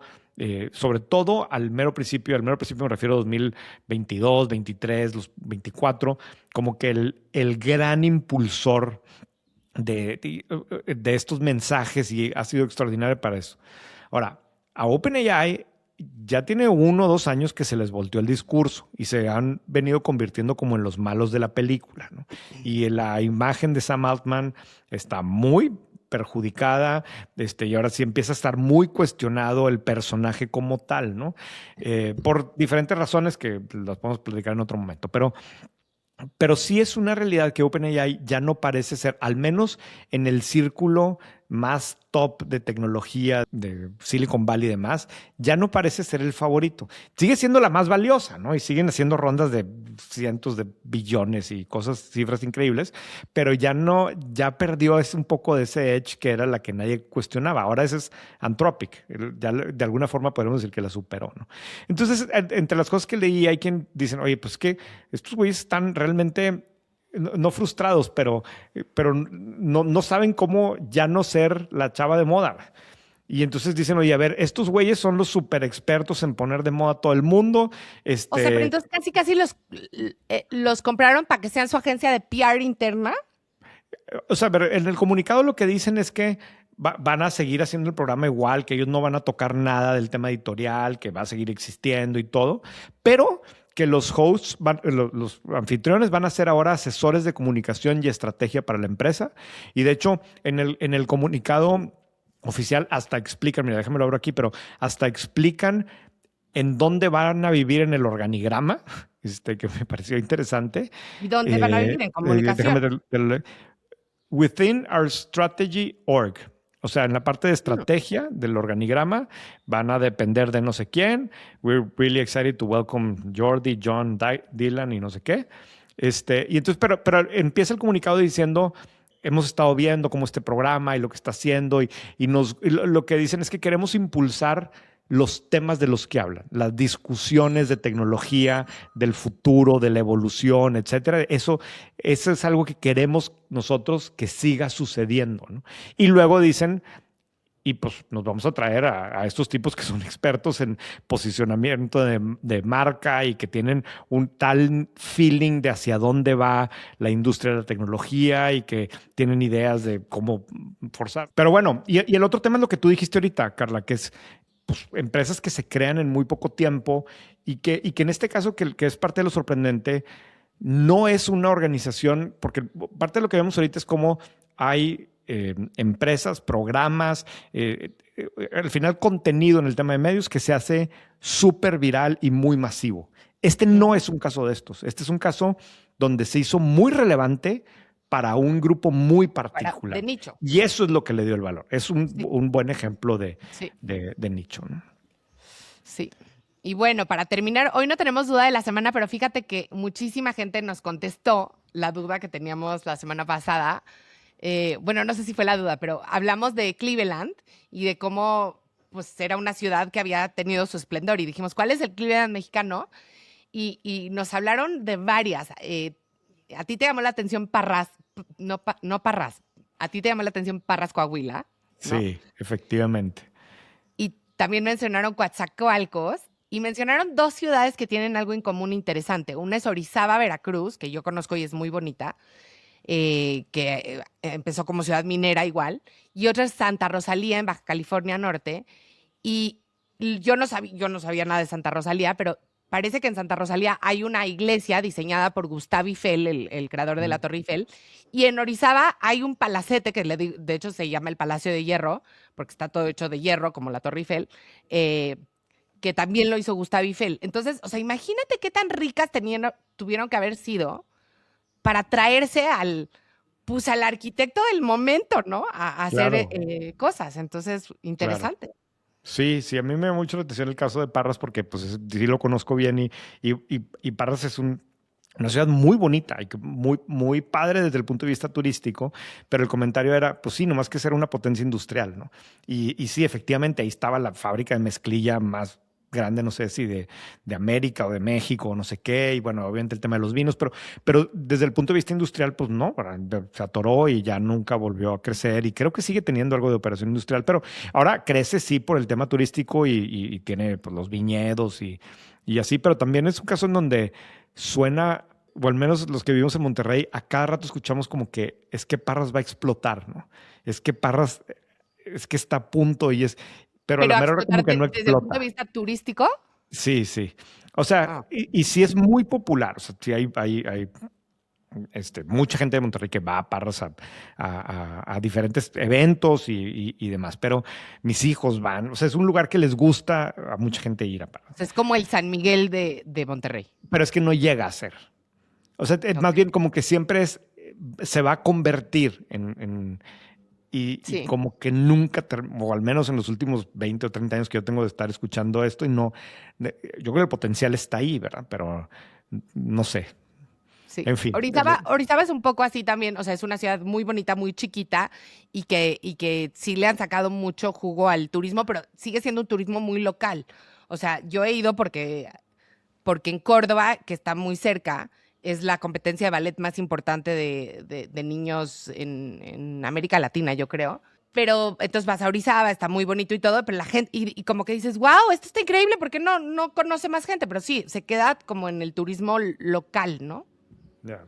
sobre todo al mero principio me refiero a 2022, 23, los 24, como que el gran impulsor de estos mensajes, y ha sido extraordinario para eso. Ahora, a OpenAI ya tiene 1 o 2 años que se les volteó el discurso y se han venido convirtiendo como en los malos de la película, ¿no? Y la imagen de Sam Altman está muy perjudicada, y ahora sí empieza a estar muy cuestionado el personaje como tal, ¿no? Por diferentes razones que las podemos platicar en otro momento, pero sí es una realidad que OpenAI ya no parece ser, al menos en el círculo más top de tecnología de Silicon Valley y demás, ya no parece ser el favorito. Sigue siendo la más valiosa, ¿no? Y siguen haciendo rondas de cientos de billones y cifras increíbles, pero ya perdió un poco de ese edge que era la que nadie cuestionaba. Ahora ese es Anthropic. Ya de alguna forma podemos decir que la superó, ¿no? Entonces, entre las cosas que leí, hay quien dicen, oye, pues que estos güeyes están realmente no frustrados, pero no saben cómo ya no ser la chava de moda. Y entonces dicen, oye, a ver, estos güeyes son los súper expertos en poner de moda a todo el mundo. o sea, pero entonces casi los compraron para que sean su agencia de PR interna. O sea, pero en el comunicado lo que dicen es que van a seguir haciendo el programa igual, que ellos no van a tocar nada del tema editorial, que va a seguir existiendo y todo, pero que los hosts, los anfitriones van a ser ahora asesores de comunicación y estrategia para la empresa. Y de hecho, en el comunicado oficial hasta explican, mira, déjame lo abro aquí, pero hasta explican en dónde van a vivir en el organigrama, que me pareció interesante. ¿Y dónde van a vivir? En comunicación. Within our strategy org. O sea, en la parte de estrategia del organigrama van a depender de no sé quién. We're really excited to welcome Jordi, John, Dylan y no sé qué. Y entonces, pero empieza el comunicado diciendo, hemos estado viendo cómo este programa y lo que está haciendo y lo que dicen es que queremos impulsar los temas de los que hablan, las discusiones de tecnología, del futuro, de la evolución, etcétera. Eso es algo que queremos nosotros que siga sucediendo, ¿no? Y luego dicen, y pues nos vamos a traer a estos tipos que son expertos en posicionamiento de marca y que tienen un tal feeling de hacia dónde va la industria de la tecnología y que tienen ideas de cómo forzar. Pero bueno, y el otro tema es lo que tú dijiste ahorita, Carla, que es pues, empresas que se crean en muy poco tiempo y que en este caso, que es parte de lo sorprendente, no es una organización, porque parte de lo que vemos ahorita es cómo hay empresas, programas, al final contenido en el tema de medios que se hace súper viral y muy masivo. Este no es un caso de estos. Este es un caso donde se hizo muy relevante para un grupo muy particular. De nicho. Y eso es lo que le dio el valor. Es un buen ejemplo de nicho, ¿no? Sí. Y bueno, para terminar, hoy no tenemos duda de la semana, pero fíjate que muchísima gente nos contestó la duda que teníamos la semana pasada. Bueno, no sé si fue la duda, pero hablamos de Cleveland y de cómo pues, era una ciudad que había tenido su esplendor. Y dijimos, ¿cuál es el Cleveland mexicano? Y nos hablaron de varias. A ti te llamó la atención Parras, no Parras, a ti te llamó la atención Parras, Coahuila, ¿no? Sí, efectivamente. Y también mencionaron Coatzacoalcos y mencionaron dos ciudades que tienen algo en común interesante. Una es Orizaba, Veracruz, que yo conozco y es muy bonita, que empezó como ciudad minera igual, y otra es Santa Rosalía, en Baja California Norte. Y yo no sabía nada de Santa Rosalía, pero parece que en Santa Rosalía hay una iglesia diseñada por Gustave Eiffel, el creador de la Torre Eiffel, y en Orizaba hay un palacete que de hecho se llama el Palacio de Hierro, porque está todo hecho de hierro, como la Torre Eiffel, que también lo hizo Gustave Eiffel. Entonces, o sea, imagínate qué tan ricas tuvieron que haber sido para traerse al arquitecto del momento, ¿no? A hacer cosas. Entonces, interesante. Claro. Sí, a mí me da mucho la atención el caso de Parras porque pues sí lo conozco bien y Parras es una ciudad muy bonita y muy, muy padre desde el punto de vista turístico, pero el comentario era, pues sí, nomás que ser una potencia industrial, ¿no? Y sí, efectivamente, ahí estaba la fábrica de mezclilla más grande, no sé si de América o de México o no sé qué, y bueno, obviamente el tema de los vinos, pero desde el punto de vista industrial, pues no, se atoró y ya nunca volvió a crecer y creo que sigue teniendo algo de operación industrial, pero ahora crece sí por el tema turístico y tiene pues, los viñedos y así, pero también es un caso en donde suena, o al menos los que vivimos en Monterrey, a cada rato escuchamos como que es que Parras va a explotar, ¿no? Es que Parras, es que está a punto y es... Pero a la mera hora como que no explota. ¿Desde el punto de vista turístico? Sí. O sea, y sí es muy popular. O sea, sí hay mucha gente de Monterrey que va a Parras a diferentes eventos y demás. Pero mis hijos van. O sea, es un lugar que les gusta a mucha gente ir a Parras. O sea, es como el San Miguel de Monterrey. Pero es que no llega a ser. O sea, más bien como que siempre se va a convertir y como que nunca, o al menos en los últimos 20 o 30 años que yo tengo de estar escuchando esto, yo creo que el potencial está ahí, ¿verdad? Pero no sé. Sí. En fin. Orizaba es un poco así también, o sea, es una ciudad muy bonita, muy chiquita y que sí le han sacado mucho jugo al turismo, pero sigue siendo un turismo muy local. O sea, yo he ido porque en Córdoba, que está muy cerca, es la competencia de ballet más importante de niños en América Latina, yo creo. Pero entonces vas a Orizaba, está muy bonito y todo, pero la gente, y como que dices, wow, esto está increíble, ¿por qué no conoce más gente? Pero sí, se queda como en el turismo local, ¿no? Yeah.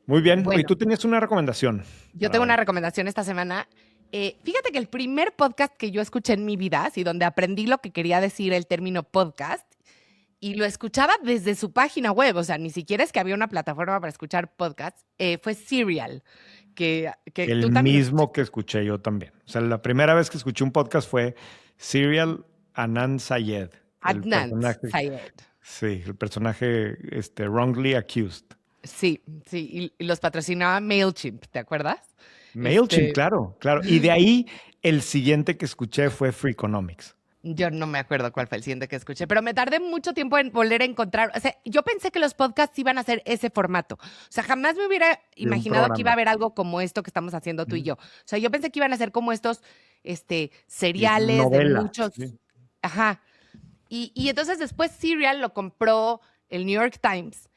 Muy bien. Bueno, y tú tenías una recomendación. Yo tengo una recomendación esta semana. Fíjate que el primer podcast que yo escuché en mi vida, así donde aprendí lo que quería decir el término podcast, y lo escuchaba desde su página web, o sea, ni siquiera es que había una plataforma para escuchar podcasts, fue Serial. Que el tú también mismo que escuché yo también. O sea, la primera vez que escuché un podcast fue Serial Adnan Syed. Adnan Syed. Sí, el personaje wrongly accused. Sí, y los patrocinaba MailChimp, ¿te acuerdas? MailChimp, claro. Y de ahí el siguiente que escuché fue Freakonomics. Yo no me acuerdo cuál fue el siguiente que escuché, pero me tardé mucho tiempo en volver a encontrar. O sea, yo pensé que los podcasts iban a ser ese formato. O sea, jamás me hubiera imaginado que iba a haber algo como esto que estamos haciendo tú y yo. O sea, yo pensé que iban a ser como estos seriales novela, de muchos. Sí. Ajá. Y entonces después Serial lo compró el New York Times.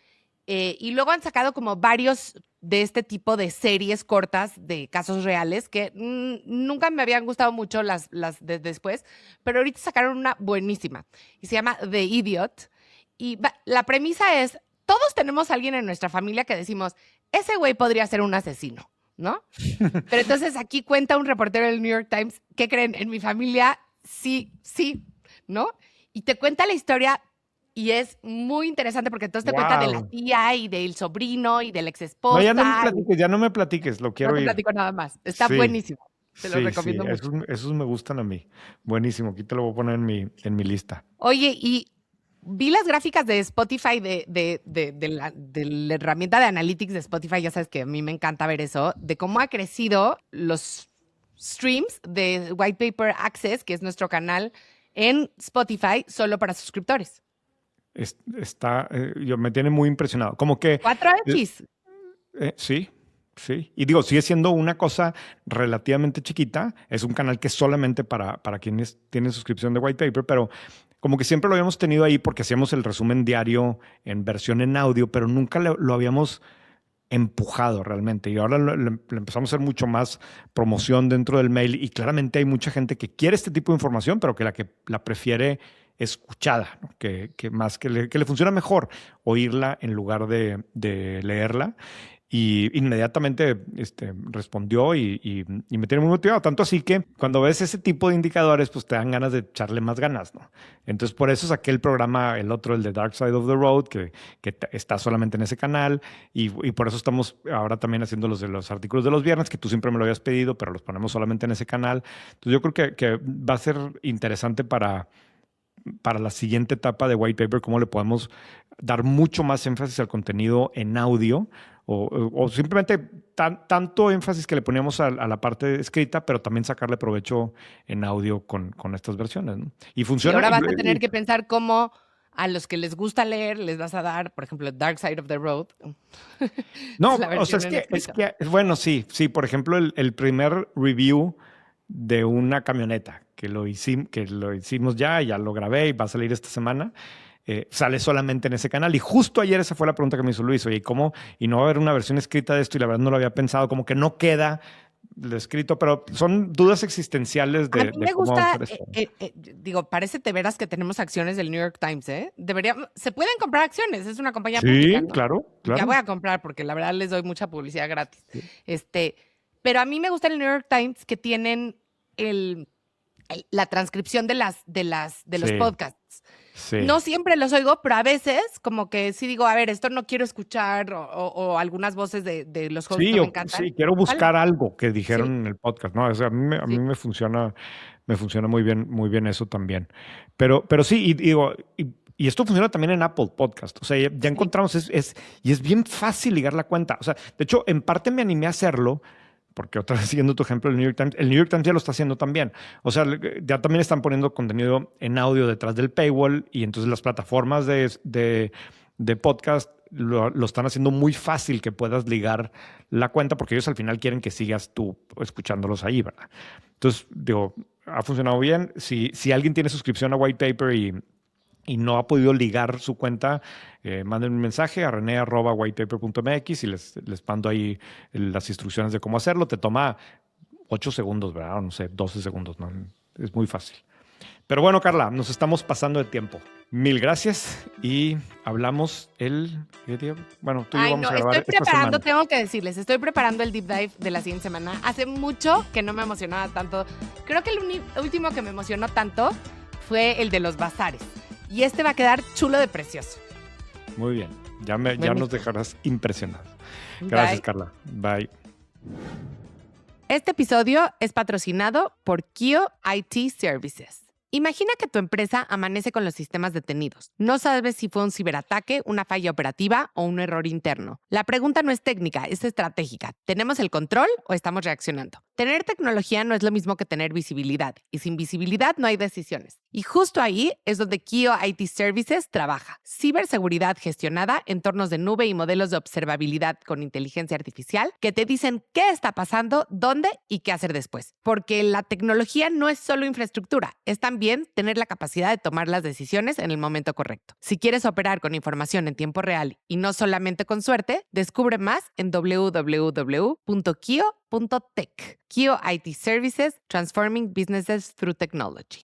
Y luego han sacado como varios de este tipo de series cortas de casos reales que nunca me habían gustado mucho las de después, pero ahorita sacaron una buenísima y se llama The Idiot. Y la premisa es, todos tenemos a alguien en nuestra familia que decimos, ese güey podría ser un asesino, ¿no? Pero entonces aquí cuenta un reportero del New York Times, ¿qué creen? En mi familia sí, ¿no? Y te cuenta la historia y es muy interesante porque entonces te cuenta de la tía y del sobrino y de la ex No, esposa. ya no me platiques, lo quiero No te oír. platico nada más. Está Sí, buenísimo. Te lo recomiendo mucho. esos me gustan a mí. Buenísimo, aquí te lo voy a poner en mi lista. Oye, y vi las gráficas de Spotify, de la herramienta de Analytics de Spotify, ya sabes que a mí me encanta ver eso, de cómo ha crecido los streams de White Paper Access, que es nuestro canal en Spotify, solo para suscriptores. Me tiene muy impresionado. Como que... 4X. Sí, sí. Y digo, sigue siendo una cosa relativamente chiquita. Es un canal que es solamente para quienes tienen suscripción de White Paper, pero como que siempre lo habíamos tenido ahí porque hacíamos el resumen diario en versión en audio, pero nunca lo habíamos empujado realmente. Y ahora le empezamos a hacer mucho más promoción dentro del mail y claramente hay mucha gente que quiere este tipo de información, pero que la prefiere escuchada, ¿no? Que más que le funciona mejor oírla en lugar de leerla. Y inmediatamente respondió y me tiene muy motivado. Tanto así que cuando ves ese tipo de indicadores, pues te dan ganas de echarle más ganas, ¿no? Entonces, por eso saqué el programa, el otro, el de Dark Side of the Road, que está solamente en ese canal. Y por eso estamos ahora también haciendo los de los artículos de los viernes, que tú siempre me lo habías pedido, pero los ponemos solamente en ese canal. Entonces, yo creo que va a ser interesante para la siguiente etapa de White Paper, cómo le podemos dar mucho más énfasis al contenido en audio o simplemente tanto énfasis que le poníamos a la parte escrita, pero también sacarle provecho en audio con estas versiones, ¿no? Y Y funciona. ahora vas a tener que pensar cómo a los que les gusta leer les vas a dar, por ejemplo, Dark Side of the Road. No, la o sea, versión en escrito. bueno, sí, por ejemplo, el primer review de una camioneta que lo hicimos ya lo grabé y va a salir esta semana. Sale solamente en ese canal. Y justo ayer esa fue la pregunta que me hizo Luis. Oye, ¿cómo? Y no va a haber una versión escrita de esto y la verdad no lo había pensado. Como que no queda lo escrito, pero son dudas existenciales A mí me cómo vamos a gusta, hacer esto. digo, parece de veras que tenemos acciones del New York Times, ¿eh? Se pueden comprar acciones, es una compañía pública, Sí, ¿no? claro. Ya voy a comprar porque la verdad les doy mucha publicidad gratis. Sí. Pero a mí me gusta el New York Times que tienen la transcripción de los podcasts. Sí. No siempre los oigo, pero a veces como que sí digo, a ver, esto no quiero escuchar o algunas voces de los hosts no me encantan. Sí, quiero buscar algo que dijeron Sí. en el podcast, ¿no? O sea, a mí me funciona muy bien eso también. Pero sí, y digo, y esto funciona también en Apple Podcast. O sea, ya encontramos, y es bien fácil ligar la cuenta. O sea, de hecho, en parte me animé a hacerlo, porque otra vez siguiendo tu ejemplo, el New York Times ya lo está haciendo también. O sea, ya también están poniendo contenido en audio detrás del paywall y entonces las plataformas de podcast lo están haciendo muy fácil que puedas ligar la cuenta porque ellos al final quieren que sigas tú escuchándolos ahí, ¿verdad? Entonces, digo, ha funcionado bien. Si alguien tiene suscripción a White Paper y no ha podido ligar su cuenta, manden un mensaje a rene@whitepaper.mx y les mando ahí las instrucciones de cómo hacerlo. Te toma 8 segundos, ¿verdad? No sé, 12 segundos, ¿no? Es muy fácil. Pero bueno, Carla, nos estamos pasando de tiempo. Mil gracias y hablamos ¿qué día? Bueno, tú y yo vamos a grabar esta semana. Tengo que decirles, estoy preparando el deep dive de la siguiente semana. Hace mucho que no me emocionaba tanto. Creo que el último que me emocionó tanto fue el de los bazares. Y este va a quedar chulo de precioso. Muy bien. Ya nos dejarás impresionados. Gracias, Carla. Bye. Este episodio es patrocinado por Kio IT Services. Imagina que tu empresa amanece con los sistemas detenidos. No sabes si fue un ciberataque, una falla operativa o un error interno. La pregunta no es técnica, es estratégica. ¿Tenemos el control o estamos reaccionando? Tener tecnología no es lo mismo que tener visibilidad. Y sin visibilidad no hay decisiones. Y justo ahí es donde Kio IT Services trabaja. Ciberseguridad gestionada, entornos de nube y modelos de observabilidad con inteligencia artificial que te dicen qué está pasando, dónde y qué hacer después. Porque la tecnología no es solo infraestructura, es también tener la capacidad de tomar las decisiones en el momento correcto. Si quieres operar con información en tiempo real y no solamente con suerte, descubre más en www.kio.tech. Kio IT Services, Transforming Businesses Through Technology.